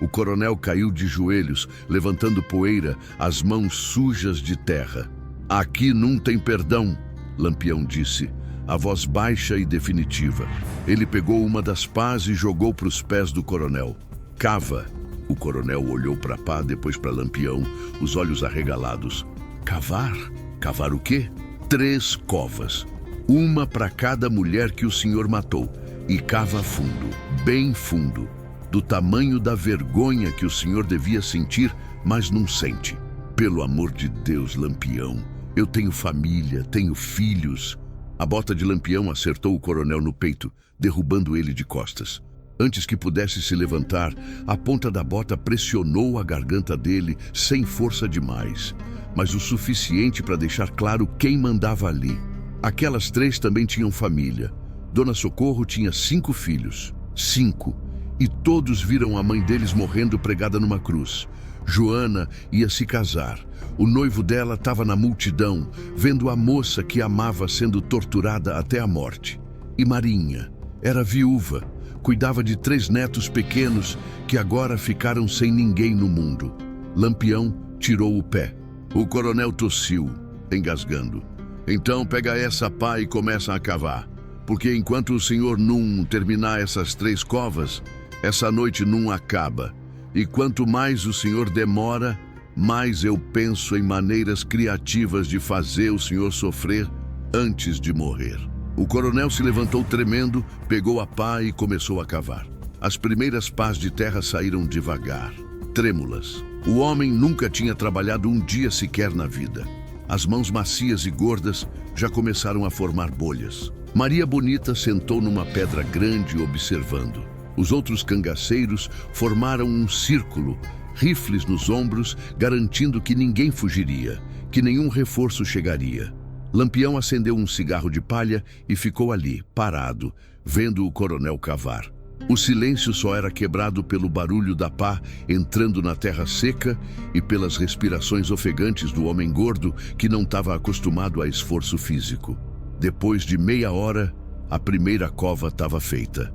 O coronel caiu de joelhos, levantando poeira, as mãos sujas de terra. Aqui não tem perdão, Lampião disse, a voz baixa e definitiva. Ele pegou uma das pás e jogou para os pés do coronel. Cava. O coronel olhou para a pá, depois para Lampião, os olhos arregalados. Cavar? Cavar o quê? 3 covas. Uma para cada mulher que o senhor matou. E cava fundo, bem fundo. Do tamanho da vergonha que o senhor devia sentir, mas não sente. Pelo amor de Deus, Lampião, eu tenho família, tenho filhos. A bota de Lampião acertou o coronel no peito, derrubando ele de costas. Antes que pudesse se levantar, a ponta da bota pressionou a garganta dele sem força demais, mas o suficiente para deixar claro quem mandava ali. Aquelas 3 também tinham família. Dona Socorro tinha 5 filhos. 5. E todos viram a mãe deles morrendo pregada numa cruz. Joana ia se casar. O noivo dela estava na multidão, vendo a moça que amava sendo torturada até a morte. E Marinha era viúva, cuidava de 3 netos pequenos que agora ficaram sem ninguém no mundo. Lampião tirou o pé. O coronel tossiu, engasgando. Então pega essa pá e começa a cavar, porque enquanto o senhor não terminar essas 3 covas, essa noite não acaba. E quanto mais o senhor demora, mais eu penso em maneiras criativas de fazer o senhor sofrer antes de morrer. O coronel se levantou tremendo, pegou a pá e começou a cavar. As primeiras pás de terra saíram devagar, trêmulas. O homem nunca tinha trabalhado um dia sequer na vida. As mãos macias e gordas já começaram a formar bolhas. Maria Bonita sentou numa pedra grande observando. Os outros cangaceiros formaram um círculo, rifles nos ombros, garantindo que ninguém fugiria, que nenhum reforço chegaria. Lampião acendeu um cigarro de palha e ficou ali, parado, vendo o coronel cavar. O silêncio só era quebrado pelo barulho da pá entrando na terra seca e pelas respirações ofegantes do homem gordo que não estava acostumado a esforço físico. Depois de meia hora, a primeira cova estava feita.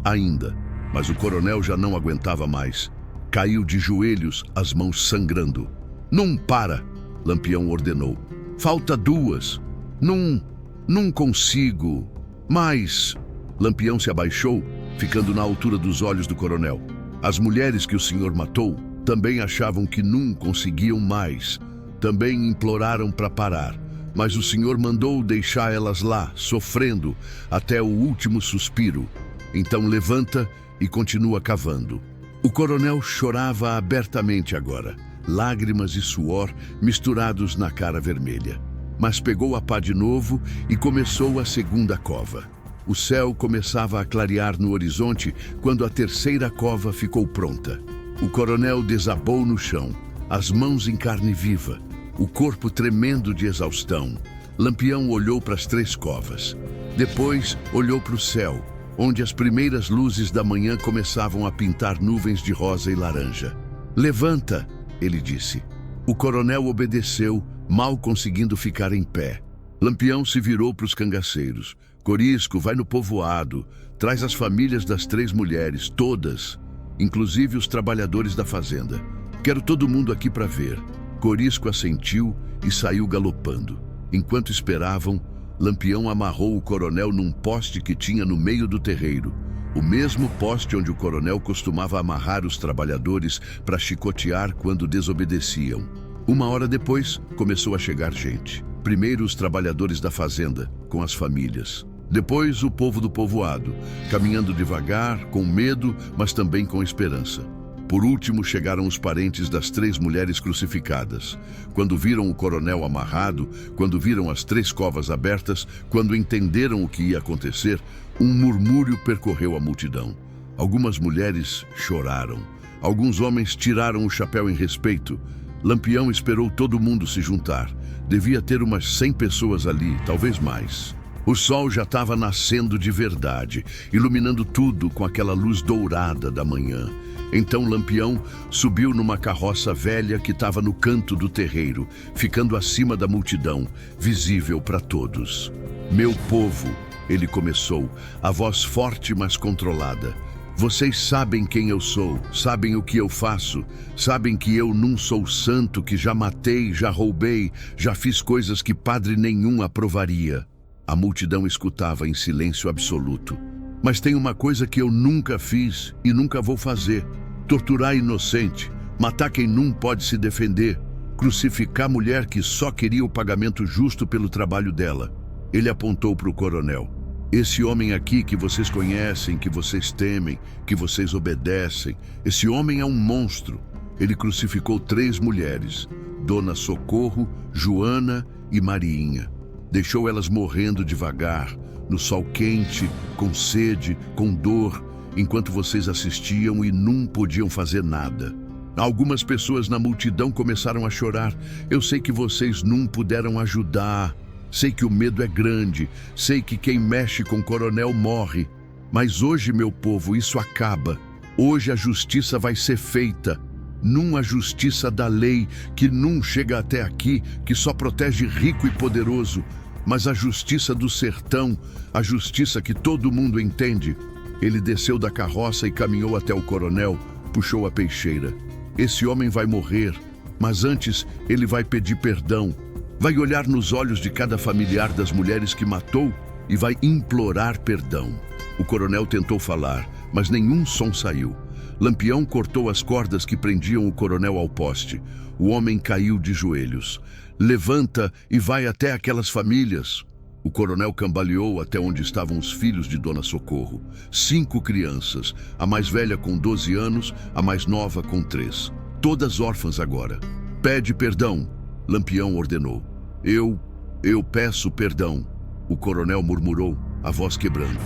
Ainda, mas o coronel já não aguentava mais. Caiu de joelhos, as mãos sangrando. Não para, Lampião ordenou. Falta 2. Não consigo. Mas... Lampião se abaixou, ficando na altura dos olhos do coronel. As mulheres que o senhor matou também achavam que não conseguiam mais. Também imploraram para parar. Mas o senhor mandou deixar elas lá, sofrendo, até o último suspiro. Então levanta e continua cavando. O coronel chorava abertamente agora, lágrimas e suor misturados na cara vermelha. Mas pegou a pá de novo e começou a segunda cova. O céu começava a clarear no horizonte quando a terceira cova ficou pronta. O coronel desabou no chão, as mãos em carne viva, o corpo tremendo de exaustão. Lampião olhou para as 3 covas. Depois olhou para o céu, onde as primeiras luzes da manhã começavam a pintar nuvens de rosa e laranja. "Levanta", ele disse. O coronel obedeceu, mal conseguindo ficar em pé. Lampião se virou para os cangaceiros. "Corisco, vai no povoado, traz as famílias das 3 mulheres, todas, inclusive os trabalhadores da fazenda. Quero todo mundo aqui para ver." Corisco assentiu e saiu galopando. Enquanto esperavam, Lampião amarrou o coronel num poste que tinha no meio do terreiro, o mesmo poste onde o coronel costumava amarrar os trabalhadores para chicotear quando desobedeciam. 1 hora depois, começou a chegar gente. Primeiro os trabalhadores da fazenda, com as famílias. Depois o povo do povoado, caminhando devagar, com medo, mas também com esperança. Por último chegaram os parentes das 3 mulheres crucificadas. Quando viram o coronel amarrado, quando viram as 3 covas abertas, quando entenderam o que ia acontecer, um murmúrio percorreu a multidão. Algumas mulheres choraram. Alguns homens tiraram o chapéu em respeito. Lampião esperou todo mundo se juntar. Devia ter umas 100 pessoas ali, talvez mais. O sol já estava nascendo de verdade, iluminando tudo com aquela luz dourada da manhã. Então Lampião subiu numa carroça velha que estava no canto do terreiro, ficando acima da multidão, visível para todos. "Meu povo", ele começou, a voz forte mas controlada. "Vocês sabem quem eu sou, sabem o que eu faço, sabem que eu não sou santo, que já matei, já roubei, já fiz coisas que padre nenhum aprovaria." A multidão escutava em silêncio absoluto. "Mas tem uma coisa que eu nunca fiz e nunca vou fazer: torturar inocente, matar quem não pode se defender, crucificar mulher que só queria o pagamento justo pelo trabalho dela." Ele apontou para o coronel. "Esse homem aqui que vocês conhecem, que vocês temem, que vocês obedecem, esse homem é um monstro. Ele crucificou 3 mulheres, Dona Socorro, Joana e Mariinha. Deixou elas morrendo devagar, no sol quente, com sede, com dor, enquanto vocês assistiam e não podiam fazer nada. Algumas pessoas na multidão começaram a chorar. Eu sei que vocês não puderam ajudar. Sei que o medo é grande. Sei que quem mexe com o coronel morre. Mas hoje, meu povo, isso acaba. Hoje a justiça vai ser feita. Não a justiça da lei, que não chega até aqui, que só protege rico e poderoso, mas a justiça do sertão, a justiça que todo mundo entende." Ele desceu da carroça e caminhou até o coronel, puxou a peixeira. "Esse homem vai morrer, mas antes ele vai pedir perdão. Vai olhar nos olhos de cada familiar das mulheres que matou e vai implorar perdão." O coronel tentou falar, mas nenhum som saiu. Lampião cortou as cordas que prendiam o coronel ao poste. O homem caiu de joelhos. "Levanta e vai até aquelas famílias." O coronel cambaleou até onde estavam os filhos de Dona Socorro. 5 crianças, a mais velha com 12 anos, a mais nova com 3. Todas órfãs agora. "Pede perdão", Lampião ordenou. Eu peço perdão", o coronel murmurou, a voz quebrando.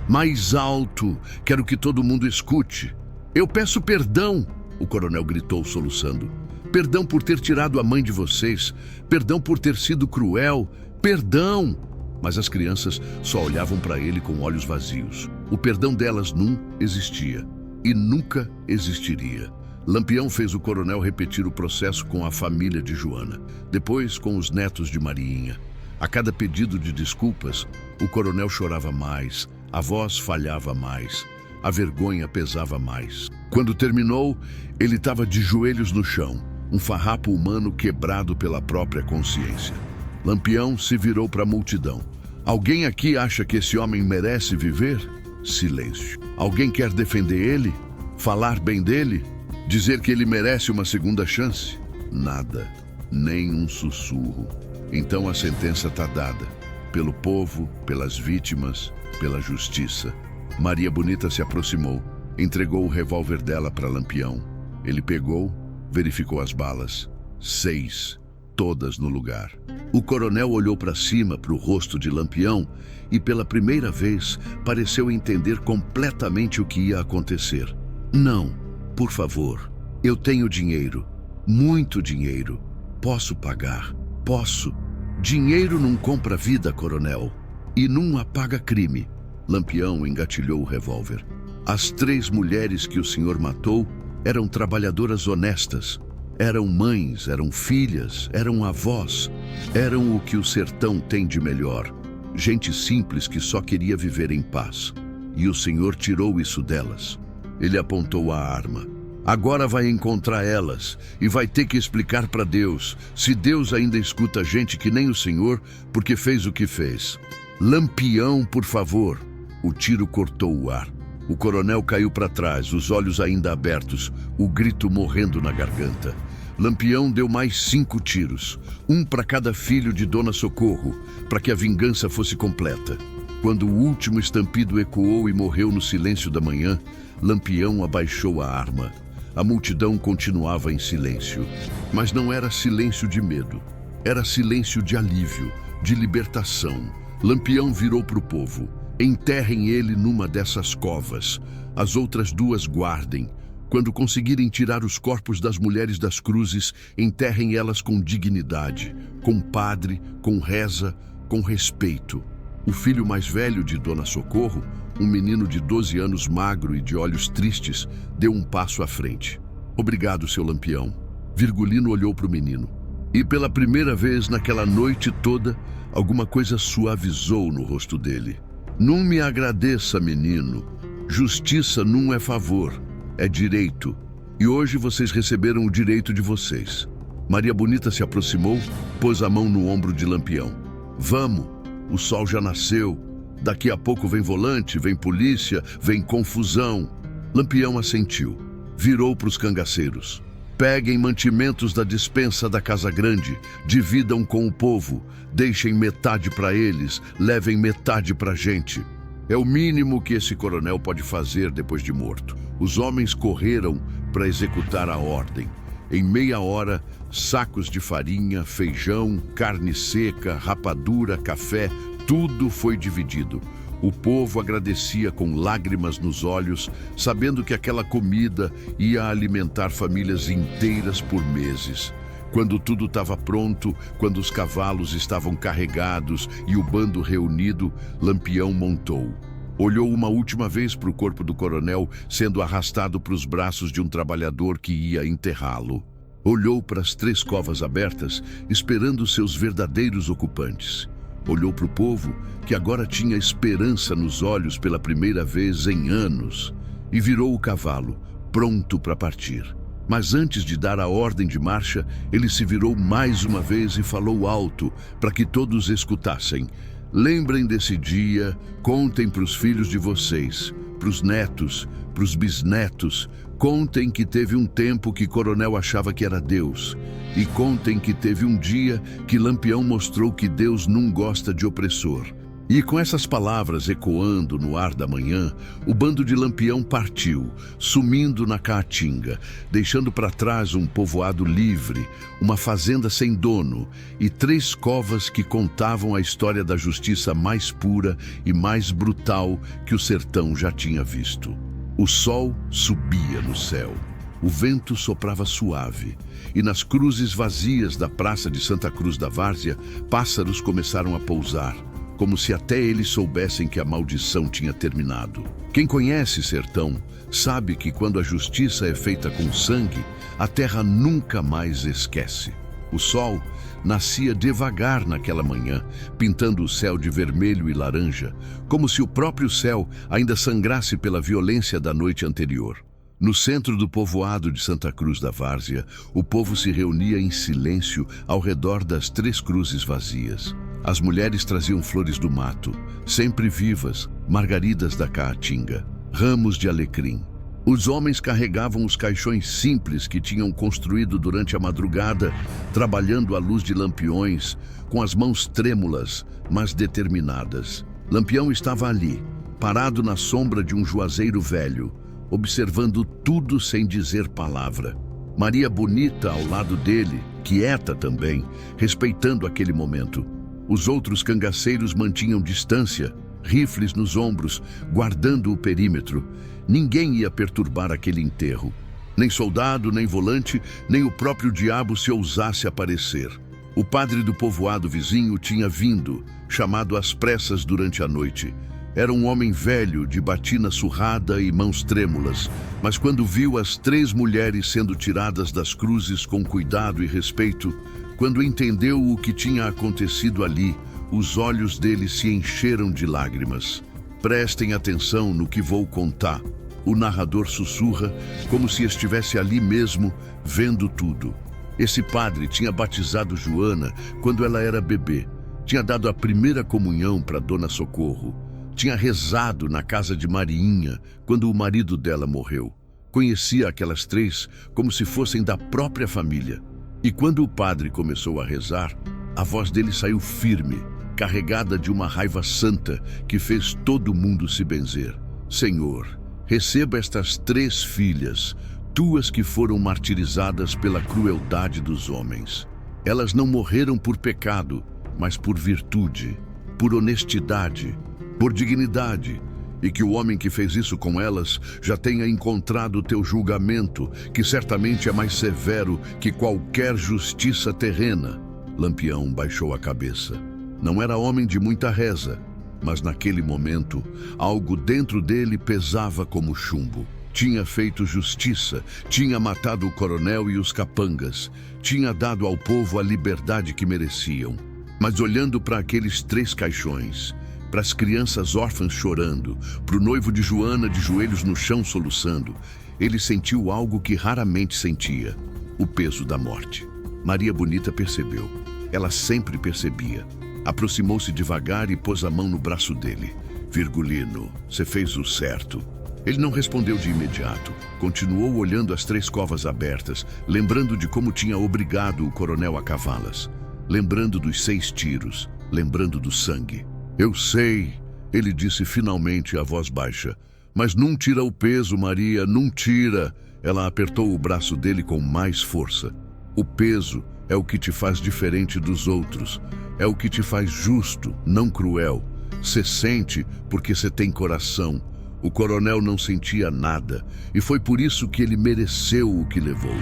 "Mais alto, quero que todo mundo escute." "Eu peço perdão", o coronel gritou soluçando. "Perdão por ter tirado a mãe de vocês. Perdão por ter sido cruel. Perdão." Mas as crianças só olhavam para ele com olhos vazios. O perdão delas não existia e nunca existiria. Lampião fez o coronel repetir o processo com a família de Joana, depois com os netos de Mariinha. A cada pedido de desculpas, o coronel chorava mais, a voz falhava mais, a vergonha pesava mais. Quando terminou, ele estava de joelhos no chão, um farrapo humano quebrado pela própria consciência. Lampião se virou para a multidão. "Alguém aqui acha que esse homem merece viver?" Silêncio. "Alguém quer defender ele? Falar bem dele? Dizer que ele merece uma segunda chance?" Nada. Nem um sussurro. Então a sentença está dada. Pelo povo, pelas vítimas, pela justiça. Maria Bonita se aproximou, entregou o revólver dela para Lampião. Ele pegou, verificou as balas. 6, todas no lugar. O coronel olhou para cima, para o rosto de Lampião, e pela primeira vez pareceu entender completamente o que ia acontecer. "Não, por favor, Eu tenho dinheiro, muito dinheiro. Posso pagar, posso. Dinheiro não compra vida, coronel, e não apaga crime. Lampião engatilhou o revólver. As 3 mulheres que o senhor matou eram trabalhadoras honestas. Eram mães, eram filhas, eram avós. Eram o que o sertão tem de melhor. Gente simples que só queria viver em paz. E o senhor tirou isso delas. Ele apontou a arma. Agora vai encontrar elas e vai ter que explicar para Deus, se Deus ainda escuta gente que nem o senhor, porque fez o que fez. Lampião, por favor. O tiro cortou o ar. O coronel caiu para trás, os olhos ainda abertos, o grito morrendo na garganta. Lampião deu mais 5 tiros, um para cada filho de Dona Socorro, para que a vingança fosse completa. Quando o último estampido ecoou e morreu no silêncio da manhã, Lampião abaixou a arma. A multidão continuava em silêncio, mas não era silêncio de medo. Era silêncio de alívio, de libertação. Lampião virou para o povo. Enterrem ele numa dessas covas. As outras 2 guardem. Quando conseguirem tirar os corpos das mulheres das cruzes, enterrem elas com dignidade, com padre, com reza, com respeito. O filho mais velho de Dona Socorro, um menino de 12 anos magro e de olhos tristes, deu um passo à frente. Obrigado, seu Lampião. Virgulino olhou para o menino. E pela primeira vez naquela noite toda, alguma coisa suavizou no rosto dele. Não me agradeça, menino. Justiça não é favor, é direito. E hoje vocês receberam o direito de vocês. Maria Bonita se aproximou, pôs a mão no ombro de Lampião. Vamos, o sol já nasceu. Daqui a pouco vem volante, vem polícia, vem confusão. Lampião assentiu. Virou para os cangaceiros. Peguem mantimentos da despensa da Casa Grande, dividam com o povo, deixem metade para eles, levem metade para a gente. É o mínimo que esse coronel pode fazer depois de morto. Os homens correram para executar a ordem. Em meia hora, sacos de farinha, feijão, carne seca, rapadura, café, tudo foi dividido. O povo agradecia com lágrimas nos olhos, sabendo que aquela comida ia alimentar famílias inteiras por meses. Quando tudo estava pronto, quando os cavalos estavam carregados e o bando reunido, Lampião montou. Olhou uma última vez para o corpo do coronel sendo arrastado para os braços de um trabalhador que ia enterrá-lo. Olhou para as 3 covas abertas, esperando seus verdadeiros ocupantes. Olhou para o povo, que agora tinha esperança nos olhos pela primeira vez em anos, e virou o cavalo, pronto para partir. Mas antes de dar a ordem de marcha, ele se virou mais uma vez e falou alto, para que todos escutassem. Lembrem desse dia, contem para os filhos de vocês, para os netos, para os bisnetos. Contem que teve um tempo que Coronel achava que era Deus. E contem que teve um dia que Lampião mostrou que Deus não gosta de opressor. E com essas palavras ecoando no ar da manhã, o bando de Lampião partiu, sumindo na Caatinga, deixando para trás um povoado livre, uma fazenda sem dono e 3 covas que contavam a história da justiça mais pura e mais brutal que o sertão já tinha visto. O sol subia no céu, o vento soprava suave, e nas cruzes vazias da praça de Santa Cruz da Várzea, pássaros começaram a pousar, como se até eles soubessem que a maldição tinha terminado. Quem conhece sertão sabe que quando a justiça é feita com sangue, a terra nunca mais esquece. O sol nascia devagar naquela manhã, pintando o céu de vermelho e laranja, como se o próprio céu ainda sangrasse pela violência da noite anterior. No centro do povoado de Santa Cruz da Várzea, o povo se reunia em silêncio ao redor das 3 cruzes vazias. As mulheres traziam flores do mato, sempre vivas, margaridas da Caatinga, ramos de alecrim. Os homens carregavam os caixões simples que tinham construído durante a madrugada, trabalhando à luz de lampiões, com as mãos trêmulas, mas determinadas. Lampião estava ali, parado na sombra de um juazeiro velho, observando tudo sem dizer palavra. Maria Bonita ao lado dele, quieta também, respeitando aquele momento. Os outros cangaceiros mantinham distância, rifles nos ombros, guardando o perímetro. Ninguém ia perturbar aquele enterro. Nem soldado, nem volante, nem o próprio diabo se ousasse aparecer. O padre do povoado vizinho tinha vindo, chamado às pressas durante a noite. Era um homem velho, de batina surrada e mãos trêmulas, mas quando viu as 3 mulheres sendo tiradas das cruzes com cuidado e respeito, quando entendeu o que tinha acontecido ali, os olhos dele se encheram de lágrimas. Prestem atenção no que vou contar. O narrador sussurra, como se estivesse ali mesmo, vendo tudo. Esse padre tinha batizado Joana quando ela era bebê. Tinha dado a primeira comunhão para Dona Socorro. Tinha rezado na casa de Mariinha quando o marido dela morreu. Conhecia aquelas 3 como se fossem da própria família. E quando o padre começou a rezar, a voz dele saiu firme, carregada de uma raiva santa que fez todo mundo se benzer. Senhor, receba estas 3 filhas, tuas que foram martirizadas pela crueldade dos homens. Elas não morreram por pecado, mas por virtude, por honestidade, por dignidade, e que o homem que fez isso com elas já tenha encontrado o teu julgamento, que certamente é mais severo que qualquer justiça terrena. Lampião baixou a cabeça. Não era homem de muita reza, mas naquele momento, algo dentro dele pesava como chumbo. Tinha feito justiça, tinha matado o coronel e os capangas, tinha dado ao povo a liberdade que mereciam. Mas olhando para aqueles 3 caixões, para as crianças órfãs chorando, para o noivo de Joana de joelhos no chão soluçando, ele sentiu algo que raramente sentia: o peso da morte. Maria Bonita percebeu. Ela sempre percebia. Aproximou-se devagar e pôs a mão no braço dele. Virgulino, você fez o certo. Ele não respondeu de imediato. Continuou olhando as 3 covas abertas, lembrando de como tinha obrigado o coronel a cavá-las. Lembrando dos 6 tiros, lembrando do sangue. Eu sei, ele disse finalmente a voz baixa. Mas não tira o peso, Maria, não tira. Ela apertou o braço dele com mais força. O peso é o que te faz diferente dos outros. É o que te faz justo, não cruel. Você sente porque você tem coração. O coronel não sentia nada, e foi por isso que ele mereceu o que levou.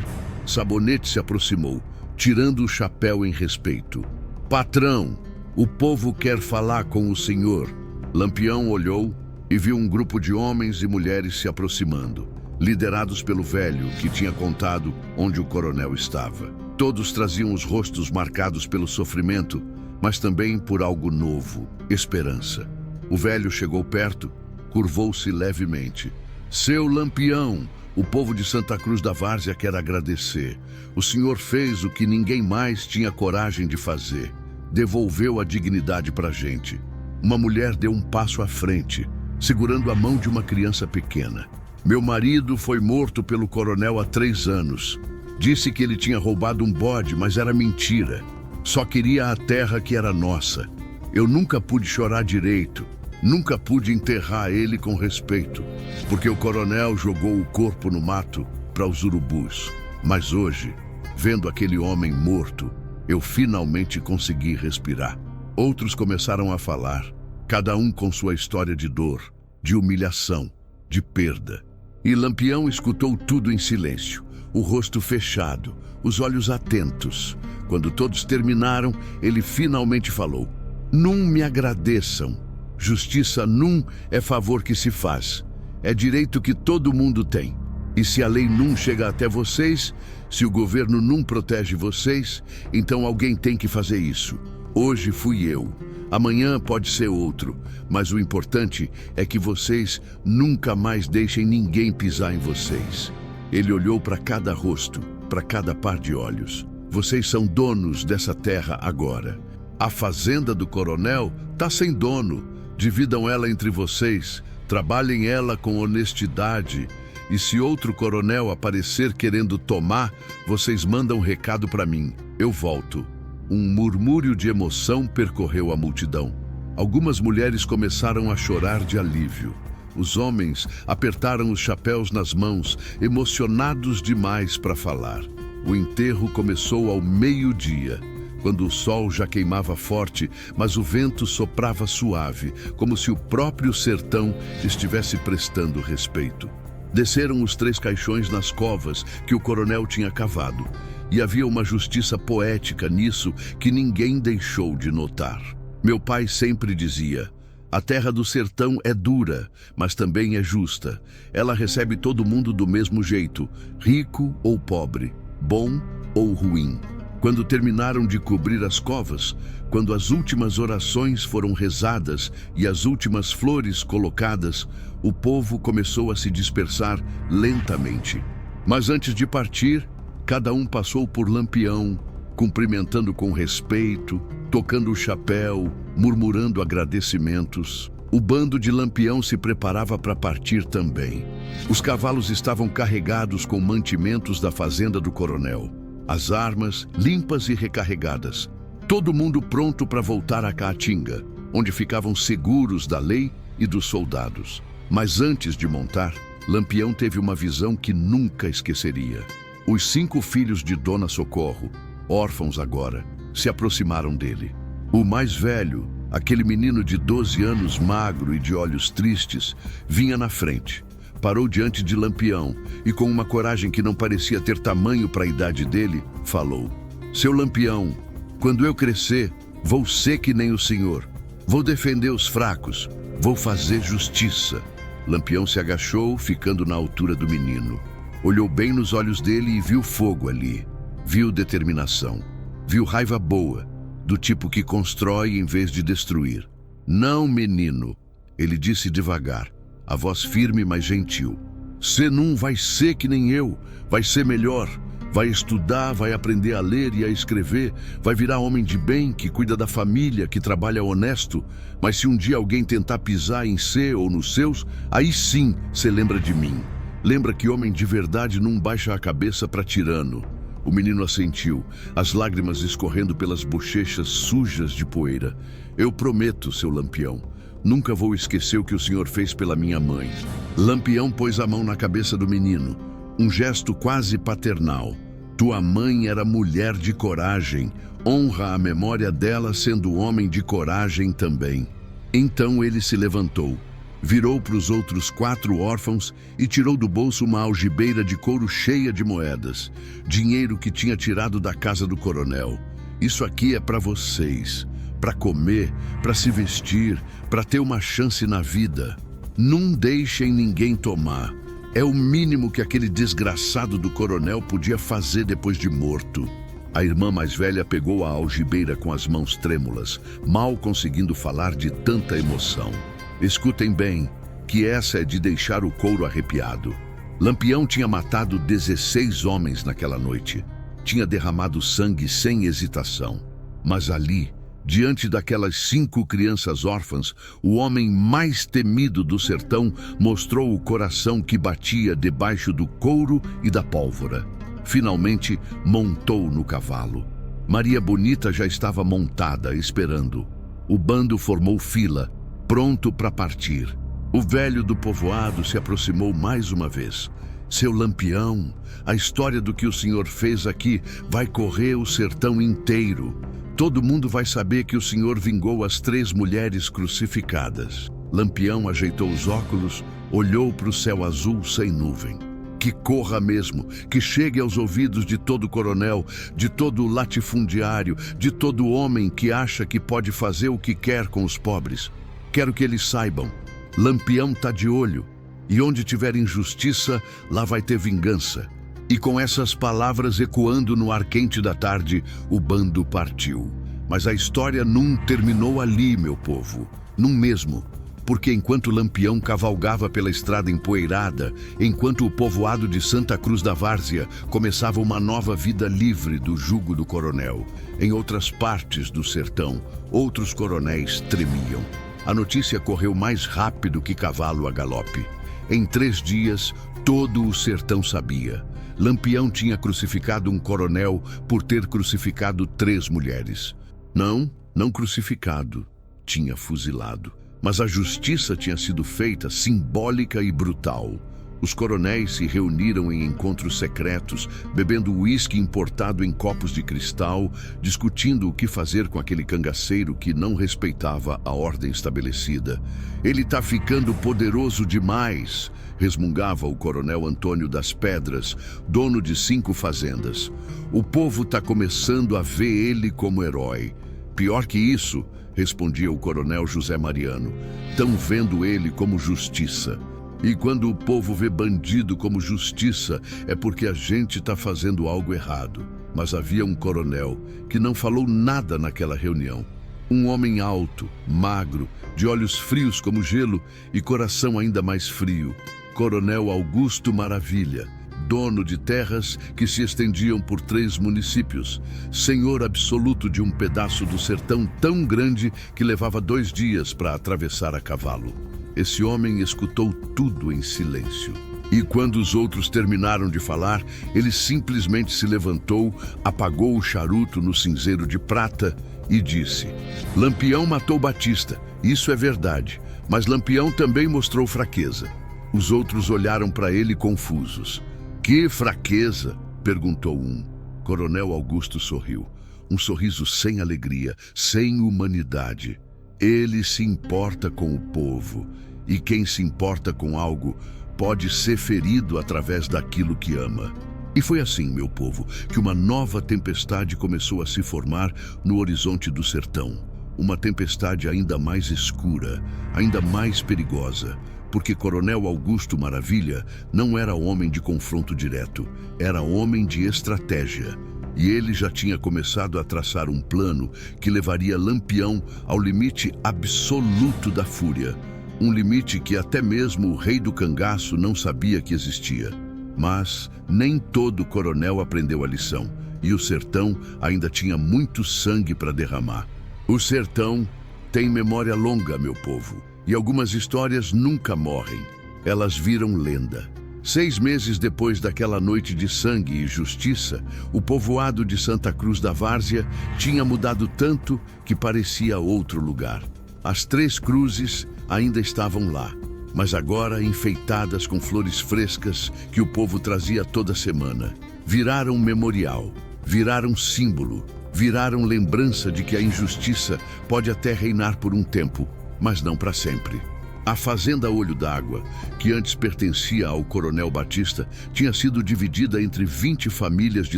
Sabonete se aproximou, tirando o chapéu em respeito. Patrão, o povo quer falar com o senhor. Lampião olhou e viu um grupo de homens e mulheres se aproximando, liderados pelo velho que tinha contado onde o coronel estava. Todos traziam os rostos marcados pelo sofrimento, mas também por algo novo, esperança. O velho chegou perto, curvou-se levemente. Seu Lampião, o povo de Santa Cruz da Várzea quer agradecer. O senhor fez o que ninguém mais tinha coragem de fazer. Devolveu a dignidade pra gente. Uma mulher deu um passo à frente, segurando a mão de uma criança pequena. Meu marido foi morto pelo coronel há 3 anos. Disse que ele tinha roubado um bode, mas era mentira. Só queria a terra que era nossa. Eu nunca pude chorar direito. Nunca pude enterrar ele com respeito, porque o coronel jogou o corpo no mato para os urubus. Mas hoje, vendo aquele homem morto, eu finalmente consegui respirar. Outros começaram a falar, cada um com sua história de dor, de humilhação, de perda. E Lampião escutou tudo em silêncio, o rosto fechado, os olhos atentos. Quando todos terminaram, ele finalmente falou: "Não me agradeçam. Justiça não é favor que se faz. É direito que todo mundo tem. E se a lei não chega até vocês, se o governo não protege vocês, então alguém tem que fazer isso. Hoje fui eu. Amanhã pode ser outro. Mas o importante é que vocês nunca mais deixem ninguém pisar em vocês." Ele olhou para cada rosto, para cada par de olhos. Vocês são donos dessa terra agora. A fazenda do coronel tá sem dono. Dividam ela entre vocês, trabalhem ela com honestidade, e se outro coronel aparecer querendo tomar, vocês mandam um recado para mim. Eu volto. Um murmúrio de emoção percorreu a multidão. Algumas mulheres começaram a chorar de alívio. Os homens apertaram os chapéus nas mãos, emocionados demais para falar. O enterro começou ao meio-dia, quando o sol já queimava forte, mas o vento soprava suave, como se o próprio sertão estivesse prestando respeito. Desceram os 3 caixões nas covas que o coronel tinha cavado, e havia uma justiça poética nisso que ninguém deixou de notar. Meu pai sempre dizia: a terra do sertão é dura, mas também é justa. Ela recebe todo mundo do mesmo jeito, rico ou pobre, bom ou ruim. Quando terminaram de cobrir as covas, quando as últimas orações foram rezadas e as últimas flores colocadas, o povo começou a se dispersar lentamente. Mas antes de partir, cada um passou por Lampião, cumprimentando com respeito, tocando o chapéu, murmurando agradecimentos. O bando de Lampião se preparava para partir também. Os cavalos estavam carregados com mantimentos da fazenda do coronel. As armas limpas e recarregadas. Todo mundo pronto para voltar a Caatinga, onde ficavam seguros da lei e dos soldados. Mas antes de montar, Lampião teve uma visão que nunca esqueceria. Os 5 filhos de Dona Socorro, órfãos agora, se aproximaram dele. O mais velho, aquele menino de 12 anos, magro e de olhos tristes, vinha na frente. Parou diante de Lampião e, com uma coragem que não parecia ter tamanho para a idade dele, falou: Seu Lampião, quando eu crescer, vou ser que nem o senhor. Vou defender os fracos, vou fazer justiça. Lampião se agachou, ficando na altura do menino. Olhou bem nos olhos dele e viu fogo ali. Viu determinação. Viu raiva boa, do tipo que constrói em vez de destruir. Não, menino, ele disse devagar, a voz firme, mas gentil. Cê não vai ser que nem eu, vai ser melhor. Vai estudar, vai aprender a ler e a escrever, vai virar homem de bem, que cuida da família, que trabalha honesto. Mas se um dia alguém tentar pisar em cê ou nos seus, aí sim cê lembra de mim. Lembra que homem de verdade não baixa a cabeça para tirano. O menino assentiu, as lágrimas escorrendo pelas bochechas sujas de poeira. Eu prometo, seu Lampião, nunca vou esquecer o que o senhor fez pela minha mãe. Lampião pôs a mão na cabeça do menino, um gesto quase paternal. Tua mãe era mulher de coragem, honra a memória dela sendo homem de coragem também. Então ele se levantou, virou para os outros 4 órfãos e tirou do bolso uma algibeira de couro cheia de moedas, dinheiro que tinha tirado da casa do coronel. Isso aqui é para vocês, para comer, para se vestir, para ter uma chance na vida. Não deixem ninguém tomar. É o mínimo que aquele desgraçado do coronel podia fazer depois de morto. A irmã mais velha pegou a algibeira com as mãos trêmulas, mal conseguindo falar de tanta emoção. Escutem bem, que essa é de deixar o couro arrepiado. Lampião tinha matado 16 homens naquela noite. Tinha derramado sangue sem hesitação. Mas ali, diante daquelas 5 crianças órfãs, o homem mais temido do sertão mostrou o coração que batia debaixo do couro e da pólvora. Finalmente, montou no cavalo. Maria Bonita já estava montada, esperando. O bando formou fila, pronto para partir. O velho do povoado se aproximou mais uma vez. Seu Lampião, a história do que o senhor fez aqui vai correr o sertão inteiro. Todo mundo vai saber que o senhor vingou as 3 mulheres crucificadas. Lampião ajeitou os óculos, olhou para o céu azul sem nuvem. Que corra mesmo, que chegue aos ouvidos de todo coronel, de todo latifundiário, de todo homem que acha que pode fazer o que quer com os pobres. Quero que eles saibam, Lampião tá de olho, e onde tiver injustiça, lá vai ter vingança. E com essas palavras ecoando no ar quente da tarde, o bando partiu. Mas a história não terminou ali, meu povo, não mesmo. Porque enquanto Lampião cavalgava pela estrada empoeirada, enquanto o povoado de Santa Cruz da Várzea começava uma nova vida livre do jugo do coronel, em outras partes do sertão, outros coronéis tremiam. A notícia correu mais rápido que cavalo a galope. Em 3 dias, todo o sertão sabia. Lampião tinha crucificado um coronel por ter crucificado 3 mulheres. Não crucificado, tinha fuzilado. Mas a justiça tinha sido feita, simbólica e brutal. Os coronéis se reuniram em encontros secretos, bebendo uísque importado em copos de cristal, discutindo o que fazer com aquele cangaceiro que não respeitava a ordem estabelecida. "Ele tá ficando poderoso demais", resmungava o coronel Antônio das Pedras, dono de 5 fazendas. "O povo tá começando a ver ele como herói. Pior que isso", respondia o coronel José Mariano, "tão vendo ele como justiça. E quando o povo vê bandido como justiça, é porque a gente está fazendo algo errado." Mas havia um coronel que não falou nada naquela reunião. Um homem alto, magro, de olhos frios como gelo e coração ainda mais frio. Coronel Augusto Maravilha, dono de terras que se estendiam por 3 municípios, senhor absoluto de um pedaço do sertão tão grande que levava 2 dias para atravessar a cavalo. Esse homem escutou tudo em silêncio. E quando os outros terminaram de falar, ele simplesmente se levantou, apagou o charuto no cinzeiro de prata e disse: "Lampião matou Batista, isso é verdade, mas Lampião também mostrou fraqueza." Os outros olharam para ele confusos. "Que fraqueza?" perguntou um. Coronel Augusto sorriu. Um sorriso sem alegria, sem humanidade. "Ele se importa com o povo, e quem se importa com algo pode ser ferido através daquilo que ama." E foi assim, meu povo, que uma nova tempestade começou a se formar no horizonte do sertão. Uma tempestade ainda mais escura, ainda mais perigosa, porque Coronel Augusto Maravilha não era homem de confronto direto, era homem de estratégia. E ele já tinha começado a traçar um plano que levaria Lampião ao limite absoluto da fúria. Um limite que até mesmo o rei do cangaço não sabia que existia. Mas nem todo coronel aprendeu a lição, e o sertão ainda tinha muito sangue para derramar. O sertão tem memória longa, meu povo, e algumas histórias nunca morrem. Elas viram lenda. 6 meses depois daquela noite de sangue e justiça, o povoado de Santa Cruz da Várzea tinha mudado tanto que parecia outro lugar. As 3 cruzes ainda estavam lá, mas agora enfeitadas com flores frescas que o povo trazia toda semana. Viraram memorial, viraram símbolo, viraram lembrança de que a injustiça pode até reinar por um tempo, mas não para sempre. A fazenda Olho d'Água, que antes pertencia ao coronel Batista, tinha sido dividida entre 20 famílias de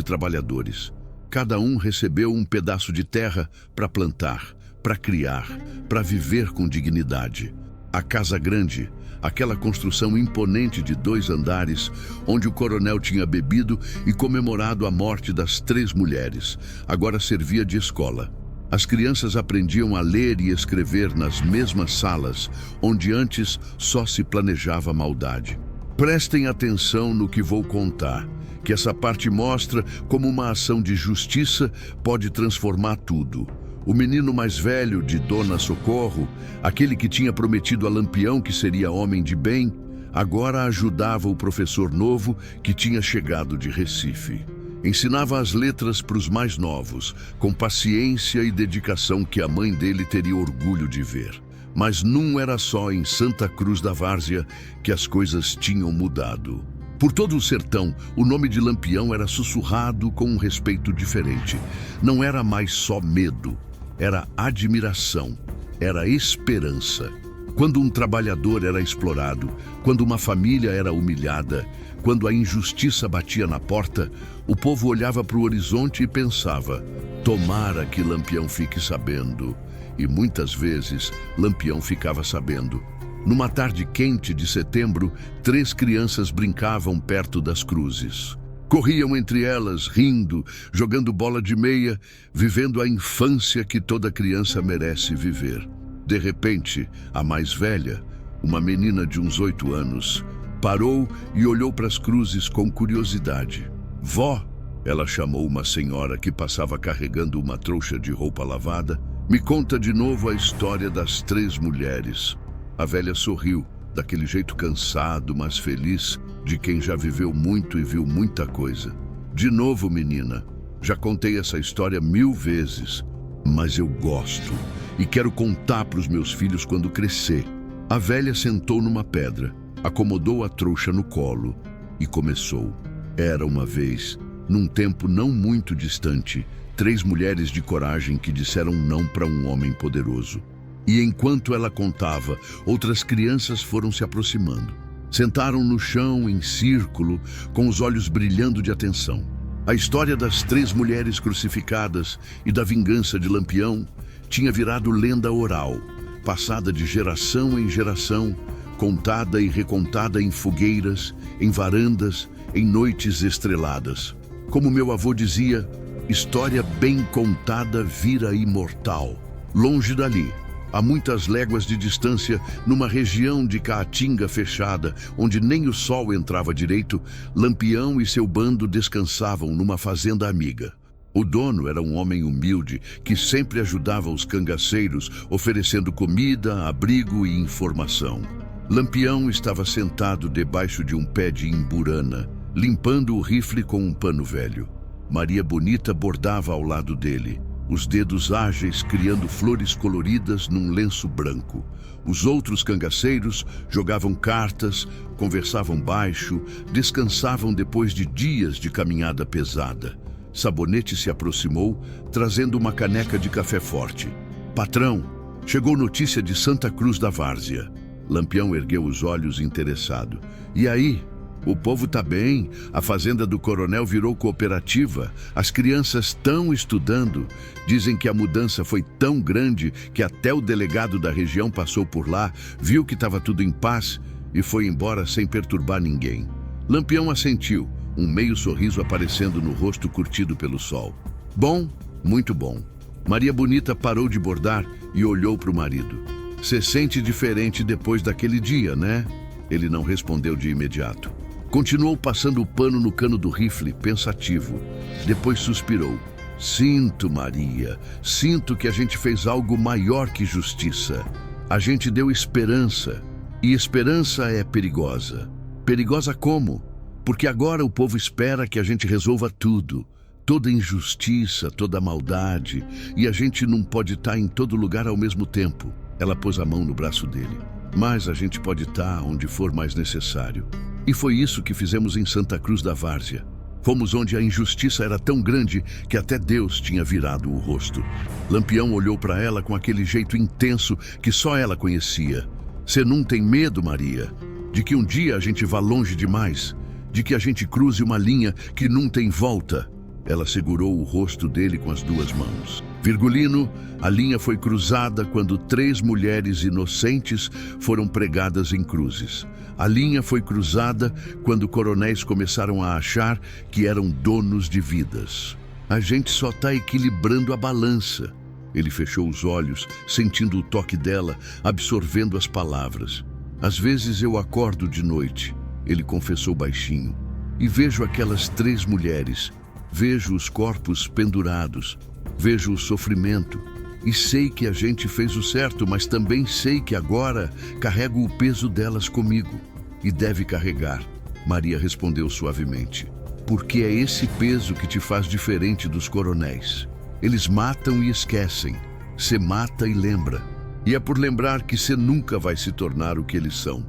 trabalhadores. Cada um recebeu um pedaço de terra para plantar, para criar, para viver com dignidade. A Casa Grande, aquela construção imponente de 2 andares, onde o coronel tinha bebido e comemorado a morte das 3 mulheres, agora servia de escola. As crianças aprendiam a ler e escrever nas mesmas salas, onde antes só se planejava maldade. Prestem atenção no que vou contar, que essa parte mostra como uma ação de justiça pode transformar tudo. O menino mais velho de Dona Socorro, aquele que tinha prometido a Lampião que seria homem de bem, agora ajudava o professor novo que tinha chegado de Recife. Ensinava as letras para os mais novos, com paciência e dedicação que a mãe dele teria orgulho de ver. Mas não era só em Santa Cruz da Várzea que as coisas tinham mudado. Por todo o sertão, o nome de Lampião era sussurrado com um respeito diferente. Não era mais só medo, era admiração, era esperança. Quando um trabalhador era explorado, quando uma família era humilhada, quando a injustiça batia na porta, o povo olhava para o horizonte e pensava: tomara que Lampião fique sabendo. E muitas vezes, Lampião ficava sabendo. Numa tarde quente de setembro, 3 crianças brincavam perto das cruzes. Corriam entre elas, rindo, jogando bola de meia, vivendo a infância que toda criança merece viver. De repente, a mais velha, uma menina de uns 8 anos, parou e olhou para as cruzes com curiosidade. "Vó", ela chamou uma senhora que passava carregando uma trouxa de roupa lavada, "me conta de novo a história das 3 mulheres." A velha sorriu, daquele jeito cansado, mas feliz, de quem já viveu muito e viu muita coisa. "De novo, menina, já contei essa história 1000 vezes, mas eu gosto e quero contar para os meus filhos quando crescer." A velha sentou numa pedra, acomodou a trouxa no colo e começou. Era uma vez, num tempo não muito distante, 3 mulheres de coragem que disseram não para um homem poderoso. E enquanto ela contava, outras crianças foram se aproximando. Sentaram no chão em círculo, com os olhos brilhando de atenção. A história das 3 mulheres crucificadas e da vingança de Lampião tinha virado lenda oral, passada de geração em geração, contada e recontada em fogueiras, em varandas, em noites estreladas. Como meu avô dizia, história bem contada vira imortal. Longe dali, a muitas léguas de distância, numa região de caatinga fechada, onde nem o sol entrava direito, Lampião e seu bando descansavam numa fazenda amiga. O dono era um homem humilde que sempre ajudava os cangaceiros, oferecendo comida, abrigo e informação. Lampião estava sentado debaixo de um pé de imburana, limpando o rifle com um pano velho. Maria Bonita bordava ao lado dele, os dedos ágeis criando flores coloridas num lenço branco. Os outros cangaceiros jogavam cartas, conversavam baixo, descansavam depois de dias de caminhada pesada. Sabonete se aproximou, trazendo uma caneca de café forte. "Patrão, chegou notícia de Santa Cruz da Várzea." Lampião ergueu os olhos interessado. "E aí? O povo tá bem, a fazenda do coronel virou cooperativa, as crianças estão estudando. Dizem que a mudança foi tão grande que até o delegado da região passou por lá, viu que estava tudo em paz e foi embora sem perturbar ninguém." Lampião assentiu, um meio sorriso aparecendo no rosto curtido pelo sol. "Bom, muito bom." Maria Bonita parou de bordar e olhou para o marido. "Você sente diferente depois daquele dia, né?" Ele não respondeu de imediato. Continuou passando o pano no cano do rifle, pensativo. Depois suspirou. "Sinto, Maria, sinto que a gente fez algo maior que justiça. A gente deu esperança. E esperança é perigosa. Perigosa como? Porque agora o povo espera que a gente resolva tudo. Toda injustiça, toda maldade. E a gente não pode estar em todo lugar ao mesmo tempo." Ela pôs a mão no braço dele. "Mas a gente pode estar onde for mais necessário. E foi isso que fizemos em Santa Cruz da Várzea. Fomos onde a injustiça era tão grande que até Deus tinha virado o rosto." Lampião olhou para ela com aquele jeito intenso que só ela conhecia. "Você não tem medo, Maria, de que um dia a gente vá longe demais? De que a gente cruze uma linha que não tem volta?" Ela segurou o rosto dele com as 2 mãos. Virgulino, a linha foi cruzada quando 3 mulheres inocentes foram pregadas em cruzes. A linha foi cruzada quando coronéis começaram a achar que eram donos de vidas. "A gente só está equilibrando a balança." Ele fechou os olhos, sentindo o toque dela, absorvendo as palavras. "Às vezes eu acordo de noite," ele confessou baixinho, "e vejo aquelas 3 mulheres. Vejo os corpos pendurados, vejo o sofrimento e sei que a gente fez o certo, mas também sei que agora carrego o peso delas comigo." "E deve carregar," Maria respondeu suavemente, "porque é esse peso que te faz diferente dos coronéis. Eles matam e esquecem, você mata e lembra. E é por lembrar que você nunca vai se tornar o que eles são."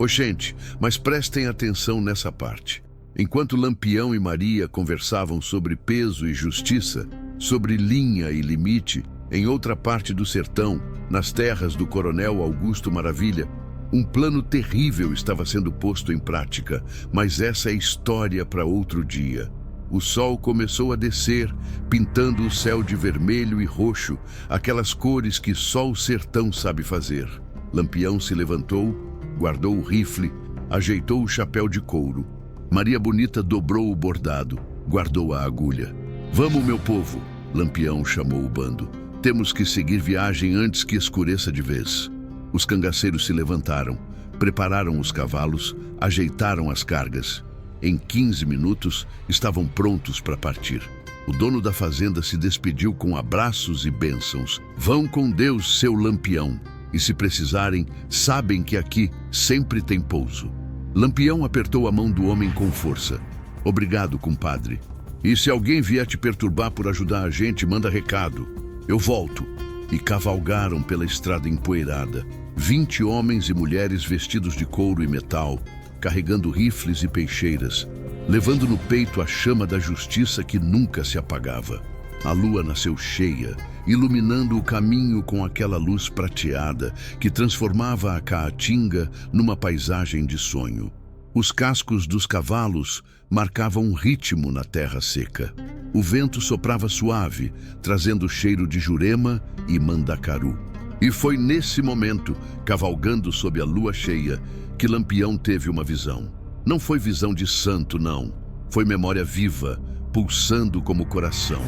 Gente, mas prestem atenção nessa parte. Enquanto Lampião e Maria conversavam sobre peso e justiça, sobre linha e limite, em outra parte do sertão, nas terras do coronel Augusto Maravilha, um plano terrível estava sendo posto em prática, mas essa é história para outro dia. O sol começou a descer, pintando o céu de vermelho e roxo, aquelas cores que só o sertão sabe fazer. Lampião se levantou, guardou o rifle, ajeitou o chapéu de couro. Maria Bonita dobrou o bordado, guardou a agulha. "Vamos, meu povo," Lampião chamou o bando. "Temos que seguir viagem antes que escureça de vez." Os cangaceiros se levantaram, prepararam os cavalos, ajeitaram as cargas. Em 15 minutos, estavam prontos para partir. O dono da fazenda se despediu com abraços e bênçãos. "Vão com Deus, seu Lampião, e se precisarem, sabem que aqui sempre tem pouso." Lampião apertou a mão do homem com força. "Obrigado, compadre. E se alguém vier te perturbar por ajudar a gente, manda recado. Eu volto." E cavalgaram pela estrada empoeirada. 20 homens e mulheres vestidos de couro e metal, carregando rifles e peixeiras, levando no peito a chama da justiça que nunca se apagava. A lua nasceu cheia, iluminando o caminho com aquela luz prateada que transformava a Caatinga numa paisagem de sonho. Os cascos dos cavalos marcavam um ritmo na terra seca. O vento soprava suave, trazendo o cheiro de Jurema e Mandacaru. E foi nesse momento, cavalgando sob a lua cheia, que Lampião teve uma visão. Não foi visão de santo, não. Foi memória viva, pulsando como coração.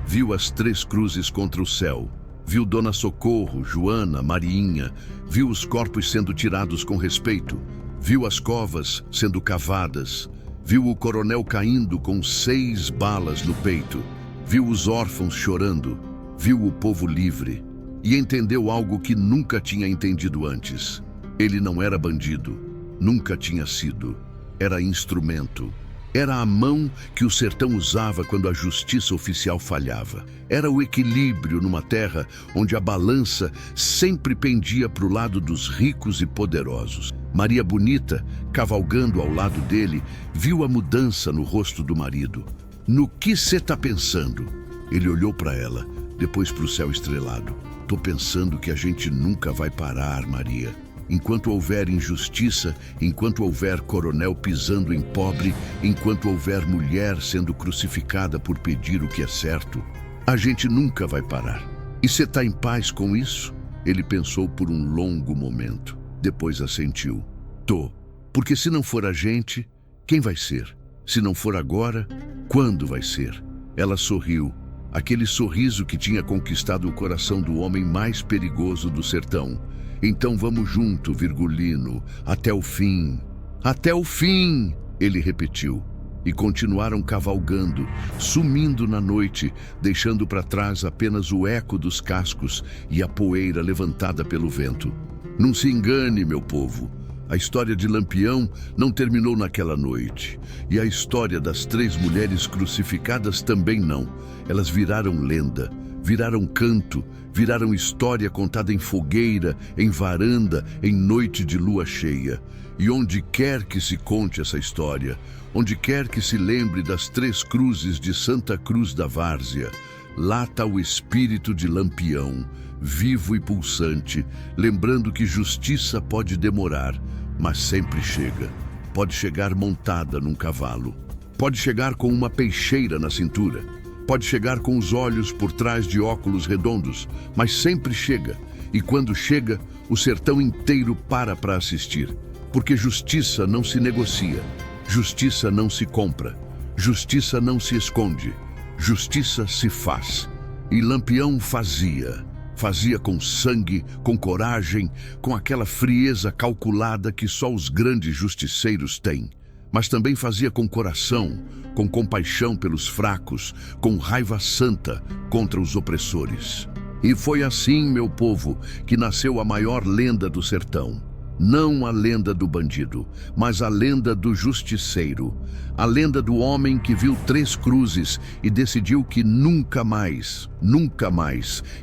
Viu as 3 cruzes contra o céu. Viu Dona Socorro, Joana, Mariinha. Viu os corpos sendo tirados com respeito. Viu as covas sendo cavadas. Viu o coronel caindo com 6 balas no peito. Viu os órfãos chorando. Viu o povo livre. E entendeu algo que nunca tinha entendido antes. Ele não era bandido. Nunca tinha sido. Era instrumento. Era a mão que o sertão usava quando a justiça oficial falhava. Era o equilíbrio numa terra onde a balança sempre pendia para o lado dos ricos e poderosos. Maria Bonita, cavalgando ao lado dele, viu a mudança no rosto do marido. "No que você tá pensando?" Ele olhou para ela, depois para o céu estrelado. "Tô pensando que a gente nunca vai parar, Maria. Enquanto houver injustiça, enquanto houver coronel pisando em pobre, enquanto houver mulher sendo crucificada por pedir o que é certo, a gente nunca vai parar. E você tá em paz com isso?" Ele pensou por um longo momento. Depois assentiu. "Tô. Porque se não for a gente, quem vai ser? Se não for agora, quando vai ser?" Ela sorriu. Aquele sorriso que tinha conquistado o coração do homem mais perigoso do sertão. "Então vamos junto, Virgulino, até o fim." "Até o fim!" ele repetiu. E continuaram cavalgando, sumindo na noite, deixando para trás apenas o eco dos cascos e a poeira levantada pelo vento. Não se engane, meu povo. A história de Lampião não terminou naquela noite. E a história das 3 mulheres crucificadas também não. Elas viraram lenda, viraram canto, viraram história contada em fogueira, em varanda, em noite de lua cheia. E onde quer que se conte essa história, onde quer que se lembre das 3 cruzes de Santa Cruz da Várzea, lá está o espírito de Lampião, vivo e pulsante, lembrando que justiça pode demorar, mas sempre chega. Pode chegar montada num cavalo. Pode chegar com uma peixeira na cintura. Pode chegar com os olhos por trás de óculos redondos, mas sempre chega. E quando chega, o sertão inteiro para assistir. Porque justiça não se negocia. Justiça não se compra. Justiça não se esconde. Justiça se faz. E Lampião fazia. Fazia com sangue, com coragem, com aquela frieza calculada que só os grandes justiceiros têm. Mas também fazia com coração, com compaixão pelos fracos, com raiva santa contra os opressores. E foi assim, meu povo, que nasceu a maior lenda do sertão. Não a lenda do bandido, mas a lenda do justiceiro. A lenda do homem que viu 3 cruzes e decidiu que nunca mais,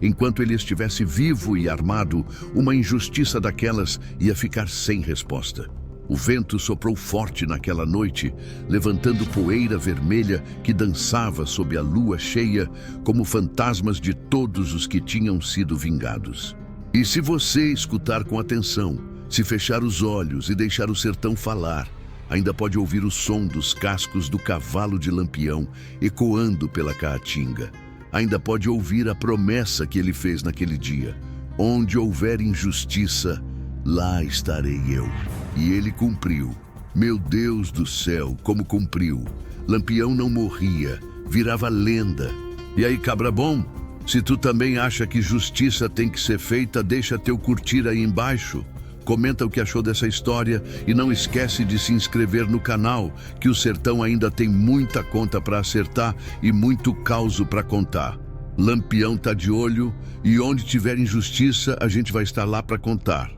enquanto ele estivesse vivo e armado, uma injustiça daquelas ia ficar sem resposta. O vento soprou forte naquela noite, levantando poeira vermelha que dançava sob a lua cheia como fantasmas de todos os que tinham sido vingados. E se você escutar com atenção, se fechar os olhos e deixar o sertão falar, ainda pode ouvir o som dos cascos do cavalo de Lampião ecoando pela Caatinga. Ainda pode ouvir a promessa que ele fez naquele dia. Onde houver injustiça, lá estarei eu. E ele cumpriu. Meu Deus do céu, como cumpriu. Lampião não morria, virava lenda. E aí, cabra bom? Se tu também acha que justiça tem que ser feita, deixa teu curtir aí embaixo. Comenta o que achou dessa história e não esquece de se inscrever no canal, que o sertão ainda tem muita conta para acertar e muito causo para contar. Lampião tá de olho e onde tiver injustiça, a gente vai estar lá para contar.